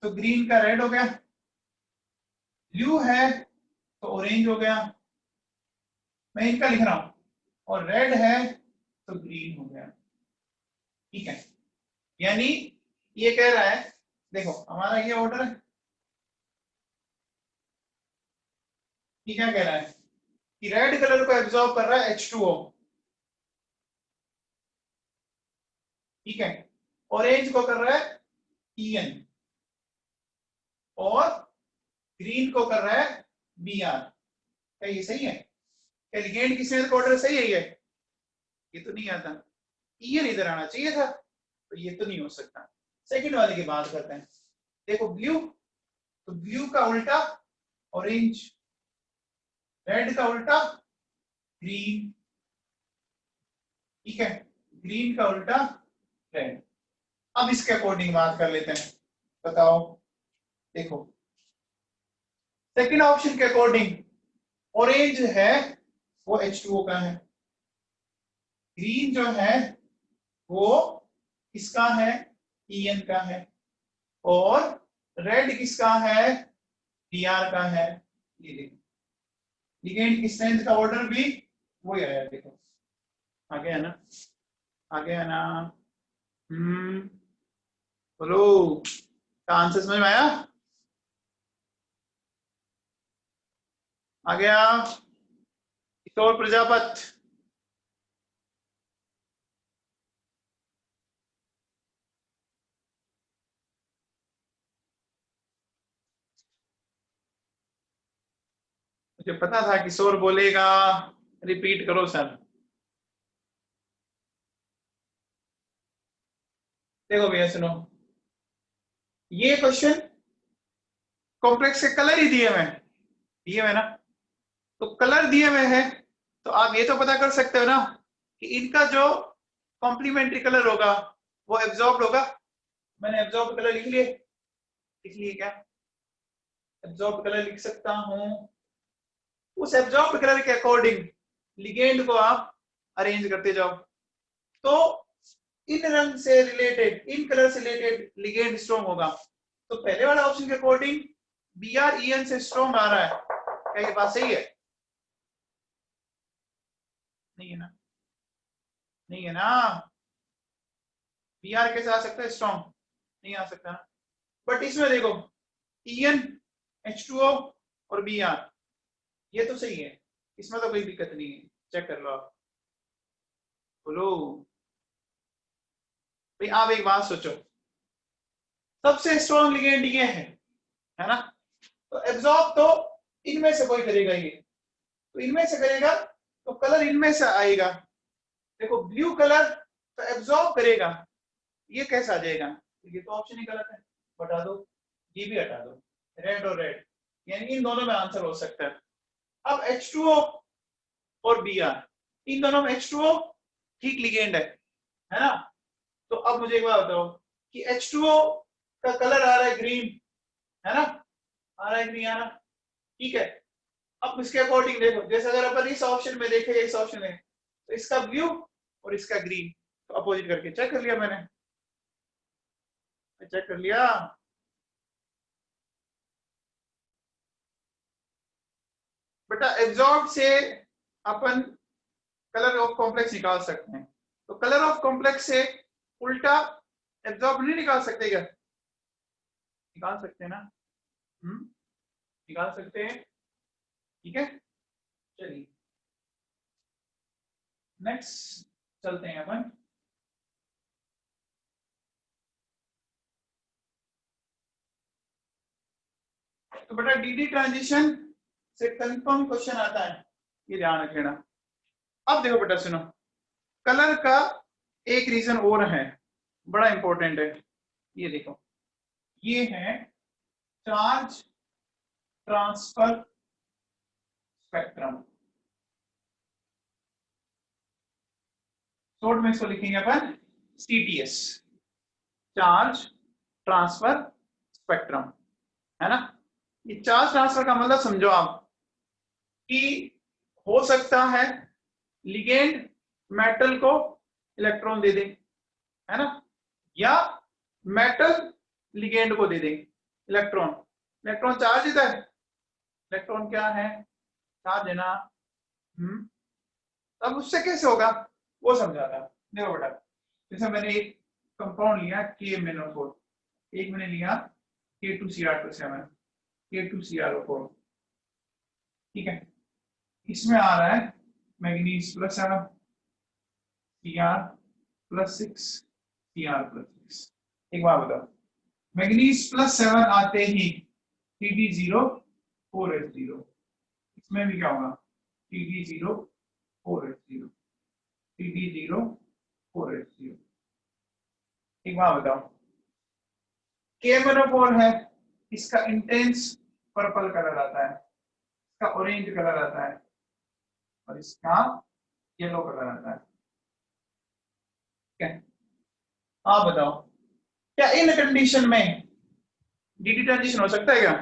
[SPEAKER 1] तो ग्रीन का रेड हो गया, ब्लू है तो ऑरेंज हो गया, मैं इनका लिख रहा हूं, और रेड है तो ग्रीन हो गया। ठीक है, यानी ये कह रहा है, देखो हमारा ये ऑर्डर है, ये क्या कह रहा है कि रेड कलर को एब्जॉर्ब कर रहा है H2O, ठीक है, ऑरेंज को कर रहा है EN, और ग्रीन को कर रहा है BR। क्या ये सही है? क्या लिगेंड की स्ट्रेंथ का ऑर्डर सही है? ये तो नहीं आता, EN इधर आना चाहिए था, तो ये तो नहीं हो सकता। सेकंड वाले की बात करते हैं। देखो ब्लू, तो ब्लू का उल्टा ऑरेंज, रेड का उल्टा ग्रीन, ठीक है, ग्रीन का उल्टा रेड। अब इसके अकॉर्डिंग बात कर लेते हैं, बताओ। देखो सेकंड ऑप्शन के अकॉर्डिंग ऑरेंज है वो H2O का है, ग्रीन जो है वो किसका है, EN का है, और रेड किसका है, BR का है। ये देखो लिगेंड की स्ट्रेंथ का ऑर्डर भी वही आया, देखो आ गया ना, आ गया ना। बोलो, का आंसर समझ में आया? आ गया किशोर प्रजापत? मुझे पता था किशोर बोलेगा, रिपीट करो सर। देखो भैया सुनो, ये क्वेश्चन कॉम्प्लेक्स के कलर ही दिए हुए हैं, दिए हुए ना, तो कलर दिए हुए हैं, तो आप ये तो पता कर सकते हो ना कि इनका जो कॉम्प्लीमेंट्री कलर होगा वो एब्जॉर्ब होगा। मैंने एब्जॉर्ब कलर लिख लिए, लिख लिए क्या, एब्जॉर्ब कलर लिख सकता हूं, उस एब्जॉर्ब कलर के अकॉर्डिंग लिगेंड को आप अरेंज करते जाओ, तो इन रंग से रिलेटेड, इन कलर से रिलेटेड लिगेंड स्ट्रॉन्ग होगा। तो पहले वाला ऑप्शन के अकॉर्डिंग BR EN से स्ट्रॉन्ग आ रहा है, क्या ये बात सही है? नहीं है ना, नहीं है ना। बी आर कैसे आ सकता है स्ट्रॉन्ग, नहीं आ सकता ना। बट इसमें देखो EN H2O और Br ये तो सही है, इसमें तो कोई दिक्कत नहीं है, चेक कर लो आप। बोलो भाई, आप एक बात सोचो, सबसे स्ट्रॉन्ग लिगेंड ये है ना, तो एब्जॉर्ब तो इनमें से कोई करेगा, ये तो इनमें से करेगा तो कलर इनमें से आएगा। देखो ब्लू कलर तो एब्जॉर्ब करेगा, ये कैसे आ जाएगा, ये तो ऑप्शन ही गलत है, हटा दो, ये भी हटा दो, रेड और रेड, यानी इन दोनों में आंसर हो सकता है। अब H2O और Br, इन दोनों में H2O ठीक लिगेंड है ना। तो अब मुझे एक बात बताओ कि H2O का कलर आ रहा है ग्रीन, है ना, आ रहा है ग्रीन, आ रहा, ठीक है। अब इसके अकॉर्डिंग देखो, जैसे अगर अपन इस ऑप्शन में देखें, इस ऑप्शन में तो इसका ब्लू और इसका ग्रीन, तो अपोजिट करके चेक कर लिया मैंने, चेक कर लिया। बेटा एब्जॉर्ब से अपन कलर ऑफ कॉम्प्लेक्स निकाल सकते हैं, तो कलर ऑफ कॉम्प्लेक्स से उल्टा एब्जॉर्ब नहीं निकाल सकते क्या, निकाल सकते हैं ना, निकाल सकते हैं, ठीक है। चलिए नेक्स्ट चलते हैं अपन। तो बेटा डीडी ट्रांजिशन से कंफर्म क्वेश्चन आता है, ये ध्यान रखना। अब देखो बेटा सुनो, कलर का एक रीजन और है, बड़ा इंपॉर्टेंट है, ये देखो, ये है चार्ज ट्रांसफर स्पेक्ट्रम, शॉर्ट में इसको लिखेंगे अपन CTS, चार्ज ट्रांसफर स्पेक्ट्रम, है ना। ये चार्ज ट्रांसफर का मतलब समझो आप कि हो सकता है लिगेंड मेटल को इलेक्ट्रॉन दे दे, है ना, या मेटल लिगेंड को दे दे इलेक्ट्रॉन, इलेक्ट्रॉन चार्ज देता है, इलेक्ट्रॉन क्या है, चार्ज है ना। अब उससे कैसे होगा वो समझाता। देखो बेटा, जैसे मैंने एक कंपाउंड लिया K-MnO4, एक मैंने लिया K2Cr+7, K2Cr4, ठीक है, इसमें आ रहा है मैग्नीज +7, Cr+6, Cr+6। एक बात बताओ, मैग्नीज +7 आते ही Td0 4H0, इसमें भी क्या होगा Td0 4H0, Td0 4H0। एक बात बताओ, K-MnO4 है, इसका इंटेंस पर्पल कलर आता है, इसका ऑरेंज कलर आता है और इसका येलो कलर आता है, ठीक है। आप बताओ क्या इन कंडीशन में डीडी ट्रांजिशन हो सकता है क्या,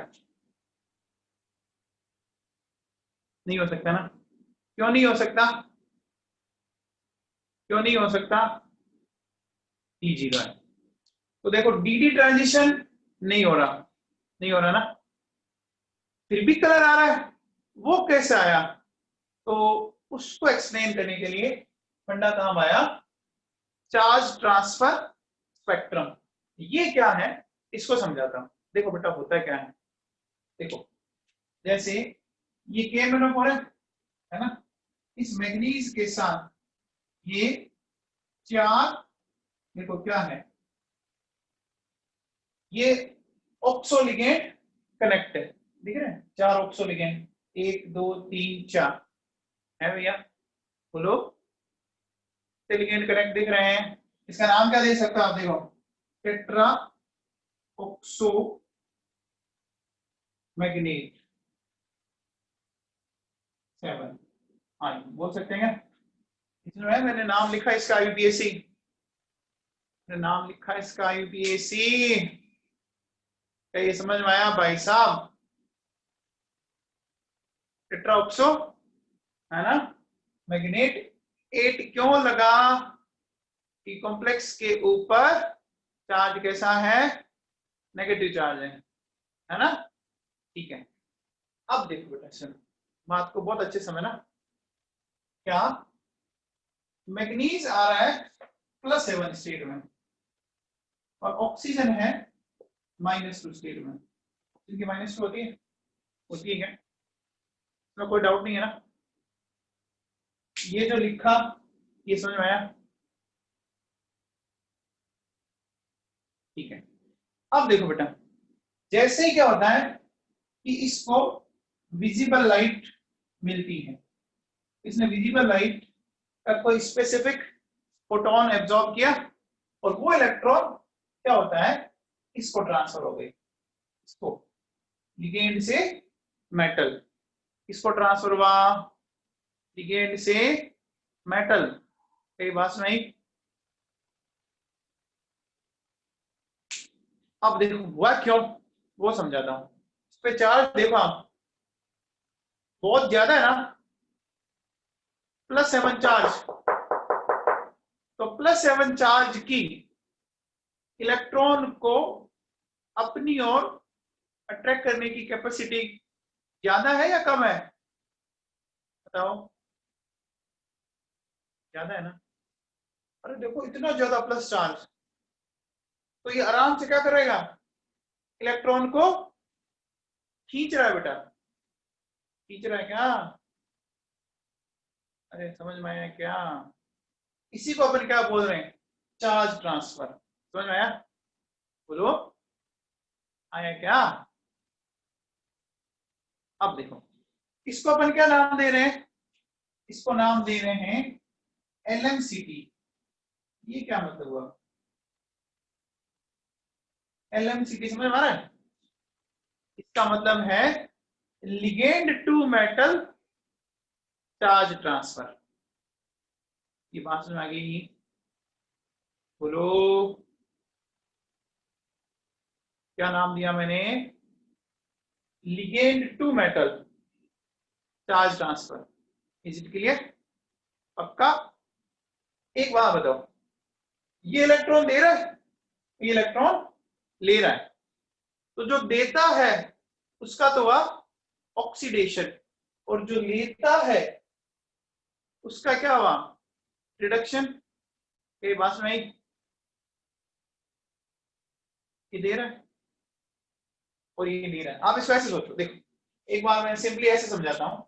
[SPEAKER 1] नहीं हो सकता ना। क्यों नहीं हो सकता, क्यों नहीं हो सकता, T0 है, तो देखो डीडी ट्रांजिशन नहीं हो रहा, नहीं हो रहा ना, फिर भी कलर आ रहा है, वो कैसे आया, तो उसको एक्सप्लेन करने के लिए फंडा काम आया चार्ज ट्रांसफर स्पेक्ट्रम। ये क्या है इसको समझाता हूं। देखो बेटा होता क्या है, देखो जैसे ये K-MnO4 है ना, इस मैग्नीज के साथ ये चार, देखो क्या है, ये ऑक्सोलिगेंड कनेक्ट है, दिख रहे हैं चार ऑक्सोलिगेंड, 1 2 3 4 है भैया, बोलो लिगेंड कनेक्ट दिख रहे हैं, इसका नाम क्या दे सकते हो आप, देखो टेट्रा ऑक्सो मैग्नेट 7, हाँ बोल सकते हैं क्या, इसमें मैंने नाम लिखा इसका IUPAC, नाम लिखा इसका IUPAC, क्या ये समझ में आया भाई साहब, टेट्रा ऑक्सो है ना मैग्नेट, 8 क्यों लगा कि कॉम्प्लेक्स के ऊपर चार्ज कैसा है, नेगेटिव चार्ज है ना, ठीक है। अब देखो बेटा सुनो, बात को बहुत अच्छे समझना, क्या मैग्नीज आ रहा है +7 स्टेट में और ऑक्सीजन है -2 स्टेट में। इनकी -2 होती है क्या? इसमें कोई डाउट नहीं है ना? ये जो लिखा ये समझ में आया? ठीक है। अब देखो बेटा, जैसे ही क्या होता है कि इसको विजिबल लाइट मिलती है, इसने विजिबल लाइट का कोई स्पेसिफिक फोटोन एब्जॉर्ब किया और वो इलेक्ट्रॉन क्या होता है, इसको ट्रांसफर हो गई, इसको लिगेंड से मेटल, इसको ट्रांसफर हुआ लिगेंड से मेटल। कई बात नहीं। अब देखो हुआ क्यों, वो समझाता हूं। इस पे चार्ज देखो आप, बहुत ज्यादा है ना, +7 चार्ज। तो +7 चार्ज की इलेक्ट्रॉन को अपनी ओर अट्रैक्ट करने की कैपेसिटी ज्यादा है या कम है? बताओ। ज्यादा है ना? अरे देखो इतना ज्यादा प्लस चार्ज, तो ये आराम से क्या करेगा, इलेक्ट्रॉन को खींच रहा है बेटा, खींच रहा है क्या? अरे समझ में आया क्या? इसी को अपन क्या बोल रहे हैं, चार्ज ट्रांसफर। समझ में आया? बोलो, आया क्या? अब देखो, इसको अपन क्या नाम दे रहे हैं, इसको नाम दे रहे हैं LMCT। ये क्या मतलब हुआ, LMCT समझ में आ रहा है? इसका मतलब है ligand to metal charge transfer. ये बात समझ में आ गई? बोलो, क्या नाम दिया मैंने, ligand to metal charge transfer. Is it clear? पक्का? एक बात बताओ, ये इलेक्ट्रॉन दे रहा है, ये इलेक्ट्रॉन ले रहा है, तो जो देता है उसका तो हुआ ऑक्सीडेशन, और जो लेता है उसका क्या हुआ, रिडक्शन। ये बात में ये दे रहा है और ये ले रहा है। आप इसको ऐसे सोचो, देखो एक बार मैं सिंपली ऐसे समझाता हूं।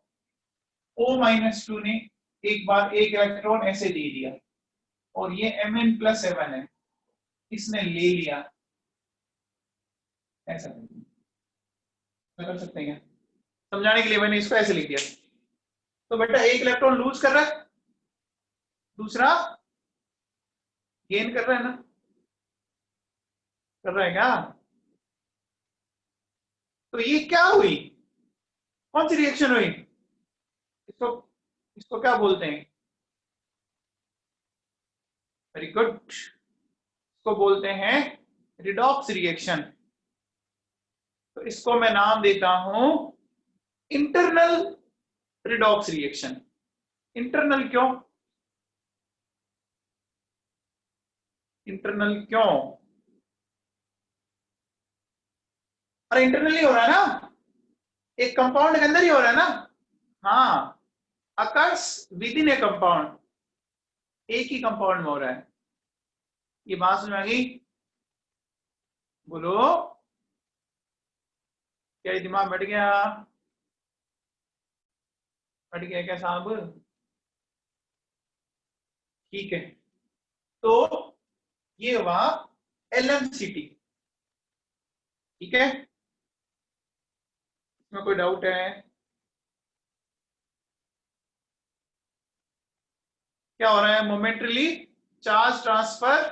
[SPEAKER 1] O-2 ने एक बार एक इलेक्ट्रॉन ऐसे दे दिया और ये Mn+7 है, इसने ले लिया, ऐसा कर सकते हैं? समझाने के लिए मैंने इसको ऐसे लिख दिया। तो बेटा एक इलेक्ट्रॉन लूज कर रहा है, दूसरा गेन कर रहा है ना, कर रहा है क्या? तो ये क्या हुई, कौन सी रिएक्शन हुई? इसको इसको क्या बोलते हैं? वेरी गुड, इसको बोलते हैं रिडॉक्स रिएक्शन। तो इसको मैं नाम देता हूं इंटरनल रिडॉक्स रिएक्शन। इंटरनल क्यों, इंटरनल क्यों? अरे इंटरनली हो रहा है ना, एक कंपाउंड के अंदर ही हो रहा है ना। हाँ, occurs with in A compound, एक ही कंपाउंड में हो रहा है। ये बात समझ में आ गई? बोलो, क्या ये दिमाग बैठ गया? बैठ गया क्या साहब? ठीक है, तो ये हुआ LMCT। ठीक है, इसमें कोई डाउट है? क्या हो रहा है, momentarily charge transfer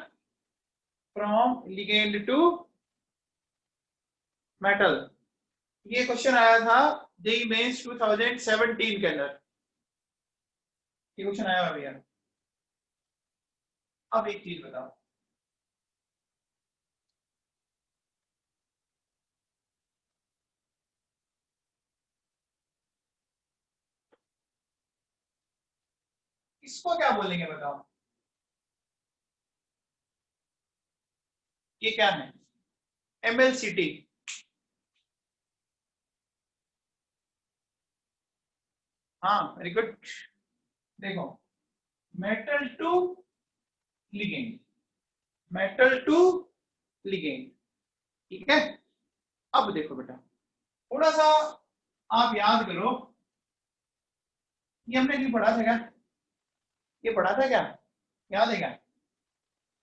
[SPEAKER 1] from ligand to metal. ये क्वेश्चन आया था जेईई मेंस 2017 के अंदर, ये क्वेश्चन आया भैया। अब एक चीज बताओ, इसको क्या बोलेंगे बताओ? ये क्या है, MLCT। हाँ वेरी गुड। देखो metal to ligand, metal to ligand, ठीक है। अब देखो बेटा, थोड़ा सा आप याद करो, ये हमने क्यों पढ़ा था क्या, ये पढ़ा था क्या, याद है क्या,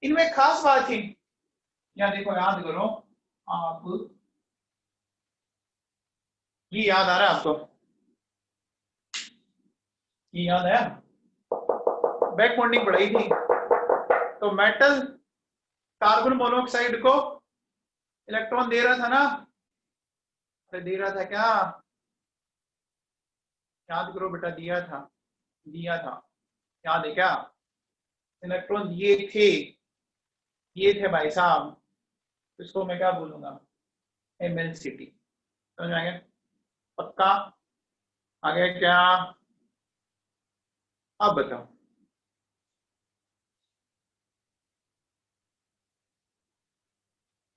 [SPEAKER 1] इनमें खास बात थी, या देखो याद करो आप, ये याद आ रहा है आपको, ये याद आया, बैक बॉन्डिंग पढ़ाई थी, तो मेटल कार्बन मोनोऑक्साइड को इलेक्ट्रॉन दे रहा था ना, तो दे रहा था क्या, याद करो बेटा, दिया था, दिया था, याद है क्या, इलेक्ट्रॉन ये थे भाई साहब, इसको मैं क्या बोलूंगा, MlCt, समझ में आ गया, पक्का, आ गया क्या, अब बताओ,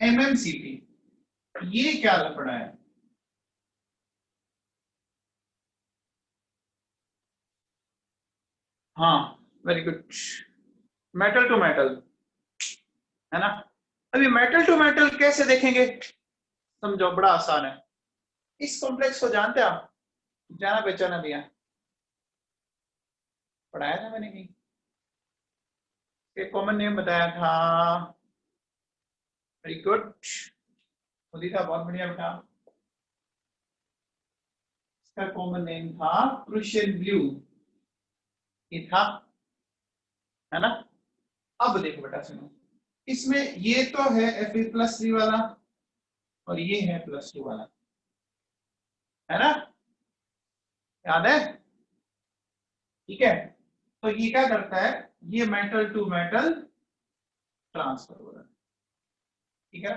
[SPEAKER 1] MmCt, ये क्या लफड़ा है, हाँ very good, metal to metal, है ना। अभी मेटल टू मेटल कैसे देखेंगे, समझो बड़ा आसान है, इस कॉम्प्लेक्स को जानते हैं आप, जाना पहचाना भी है, पढ़ाया था मैंने कहीं, एक कॉमन नेम बताया था, वेरी गुड, मोदी था, बहुत बढ़िया बेटा, इसका कॉमन नेम था प्रूशियन ब्लू, ये था, है ना। अब देखो बेटा सुनो, इसमें ये तो है Fe+3 वाला, और ये है +2 वाला, है ना, याद है, ठीक है। तो ये क्या करता है, ये मेटल टू मेटल ट्रांसफर हो रहा है, ठीक है।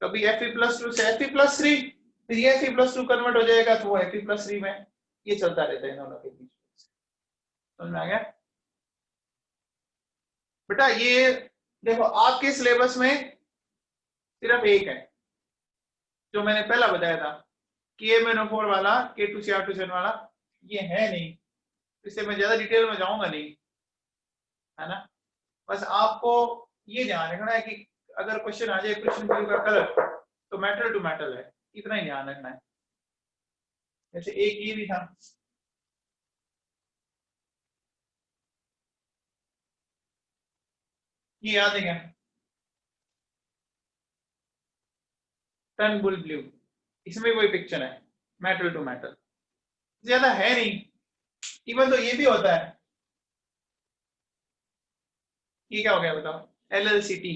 [SPEAKER 1] कभी Fe+2 से Fe+3, फिर ये Fe+2 कन्वर्ट हो जाएगा तो वो Fe+3 में, ये चलता रहता है इन दोनों के बीच, समझ में आ गया बेटा। ये देखो आपके सिलेबस में सिर्फ एक है, जो मैंने पहला बताया था, KMnO4 वाला, K2Cr2CN वाला, ये है नहीं, इससे मैं ज्यादा डिटेल में जाऊंगा नहीं, है ना। बस आपको ये ध्यान रखना है कि अगर क्वेश्चन आ जाए कृष्ण ब्लू का कलर, तो मेटल टू मेटल है, इतना ही ध्यान रखना है। जैसे एक ये भी था, ये याद है क्या, टर्न बुल ब्लू, इसमें कोई पिक्चर है, मेटल टू मेटल, ज्यादा है नहीं, इवन तो ये भी होता है, ये क्या हो गया बताओ, LLCT,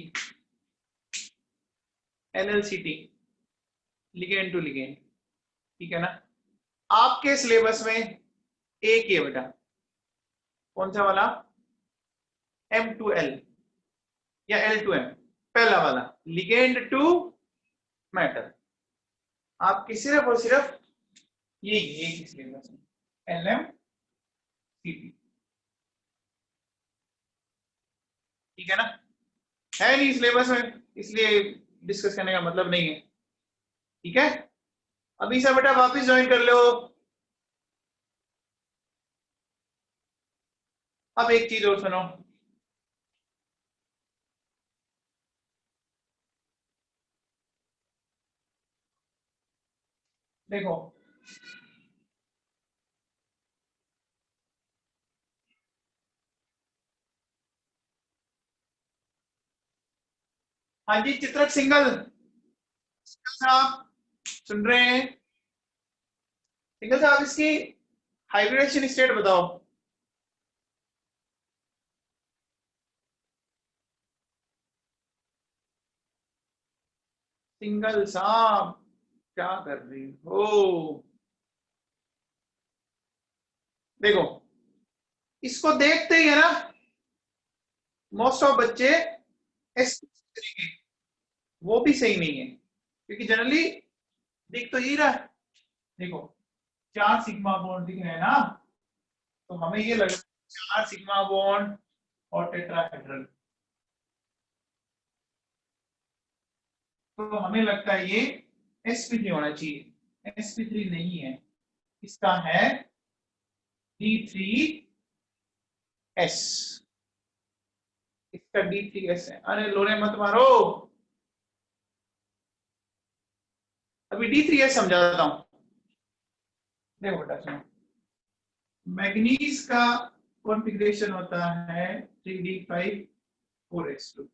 [SPEAKER 1] LLCT, ligand to ligand, ठीक है ना। आपके सिलेबस में एक ही है बेटा, कौन सा वाला, M2L या L2M, पहला वाला, लिगेंड टू मेटल, आपकी सिर्फ और सिर्फ ये एक ही सिलेबस में, LMCT, ठीक है ना, है नहीं सिलेबस में, इसलिए डिस्कस करने का मतलब नहीं है, ठीक है। अभी से बेटा वापस ज्वाइन कर लो। अब एक चीज और सुनो, देखो हाँ जी, चित्रक सिंगल साहब सुन रहे हैं, सिंगल साहब इसकी हाइब्रिडेशन स्टेट बताओ, सिंगल साहब क्या कर रही हो, देखो इसको देखते ही है ना, मोस्ट ऑफ बच्चे एस करेंगे, वो भी सही नहीं है, क्योंकि जनरली दिख तो यही रहा है, देखो 4 सिग्मा बॉन्ड दिख रहे हैं ना, तो हमें ये लग रहा है 4 सिग्मा बॉन्ड और टेट्राहेड्रल, तो हमें लगता है ये sp3 होना चाहिए, sp3 नहीं है, इसका है D3 एस, इसका D3S है। अरे लोने मत मारो, अभी D3S समझाता हूं। देखो बेटा सुनो, मैग्नीज का कॉन्फ़िगरेशन होता है 3D5 4s2,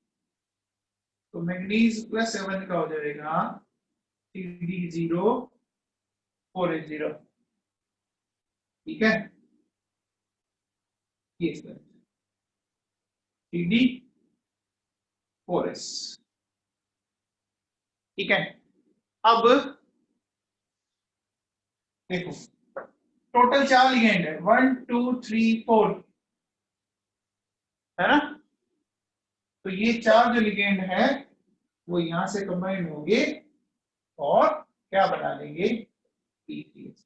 [SPEAKER 1] तो मैग्नीज प्लस 7 का हो जाएगा 3D0 4s0, ठीक है, ये 3D4s, ठीक है। अब देखो टोटल 4 लिगेंड है, 1 2 3 4, है ना। तो ये 4 जो लिगेंड है वो यहां से कंबाइन होंगे और क्या बना देंगे, P3S।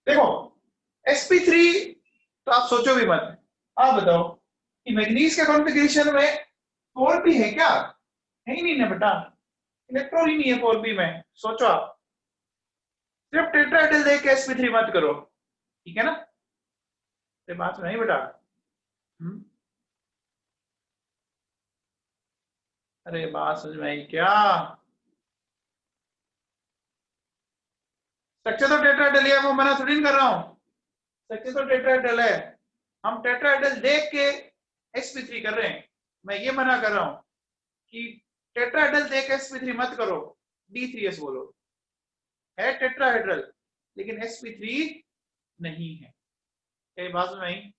[SPEAKER 1] देखो sp3 तो आप सोचो भी मत, आप बताओ कि मैग्नीज के कॉन्फ़िगरेशन में 4p है क्या, है ही नहीं ना बेटा, इलेक्ट्रॉन ही नहीं है 4p में, सोचो आप। सिर्फ टेट्राहेड्रल देख के sp3 मत करो, ठीक है ना, ये बात नहीं बेटा। अरे बात समझ में आई क्या, स्ट्रक्चर तो टेट्राहेड्रल है, वो मना थोड़ी कर रहा हूं, स्ट्रक्चर तो टेट्राहेड्रल है, हम टेट्राहेड्रल देख के sp3 कर रहे हैं। मैं ये मना कर रहा हूं कि टेट्राहेड्रल देख के sp3 मत करो, D3S बोलो, है टेट्राहेड्रल लेकिन sp3 नहीं है, क्या ये बात में आई।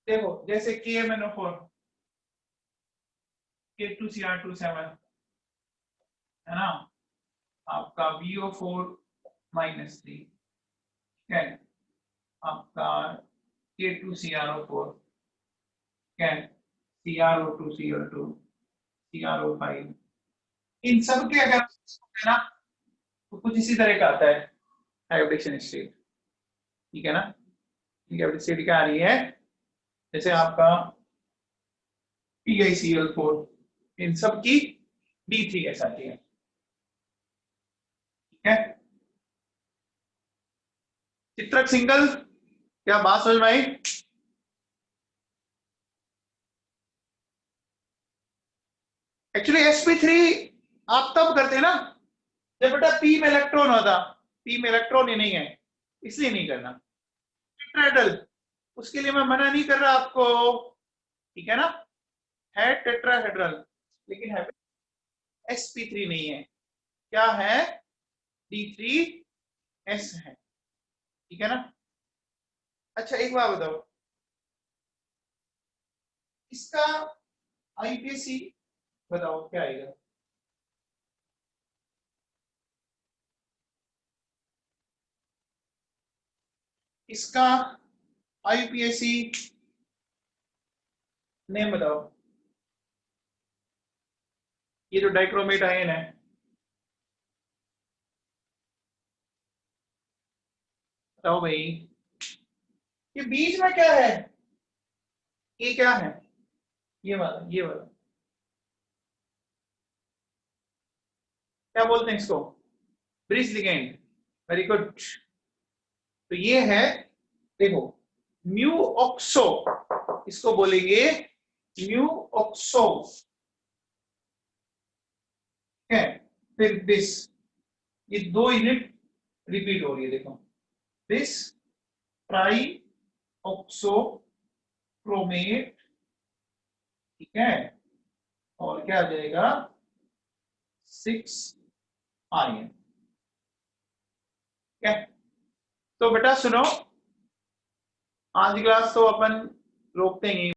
[SPEAKER 1] देखो जैसे KMNO4 K2Cr27 है ना, आपका VO4-3, ठीक है, आपका K2CrO4, ठीक है, CrO2Cl2, CrO5, इन सब के अगर है ना तो कुछ इसी तरह का आता है हाइब्रिडेशन स्टेट, ठीक है ना। हाइब्रिड स्टेट क्या आ रही है, जैसे आपका PiCl4, इन सब की D3S आती है, ठीक है। चित्रक सिंगल, क्या बात समझ में आई। एक्चुअली sp3 आप तब करते ना जब बेटा p में इलेक्ट्रॉन होता, p में इलेक्ट्रॉन ही नहीं है इसलिए नहीं करना। टेट्राहेड्रल उसके लिए मैं मना नहीं कर रहा आपको, ठीक है ना, है टेट्राहेड्रल लेकिन है sp3 नहीं है, क्या है, D3S है, ठीक है ना। अच्छा एक बात बताओ, इसका IPC बताओ क्या आएगा, इसका IPSC नेम बताओ, ये जो डाइक्रोमेट आयन है, बताओ भाई, ये बीच में क्या है, ये क्या है, ये वाला, ये वाला क्या बोलते हैं इसको, ब्रिज लिगेंड, वेरी गुड। तो ये है, देखो म्यू ऑक्सो, इसको बोलेंगे म्यू ऑक्सो, है, फिर दिस, ये 2 यूनिट रिपीट हो रही है, देखो दिस ट्राई ऑक्सो क्रोमेट, ठीक है, और क्या आ जाएगा 6 आयन, ठीक है। तो बेटा सुनो, आज की क्लास तो अपन रोकते ही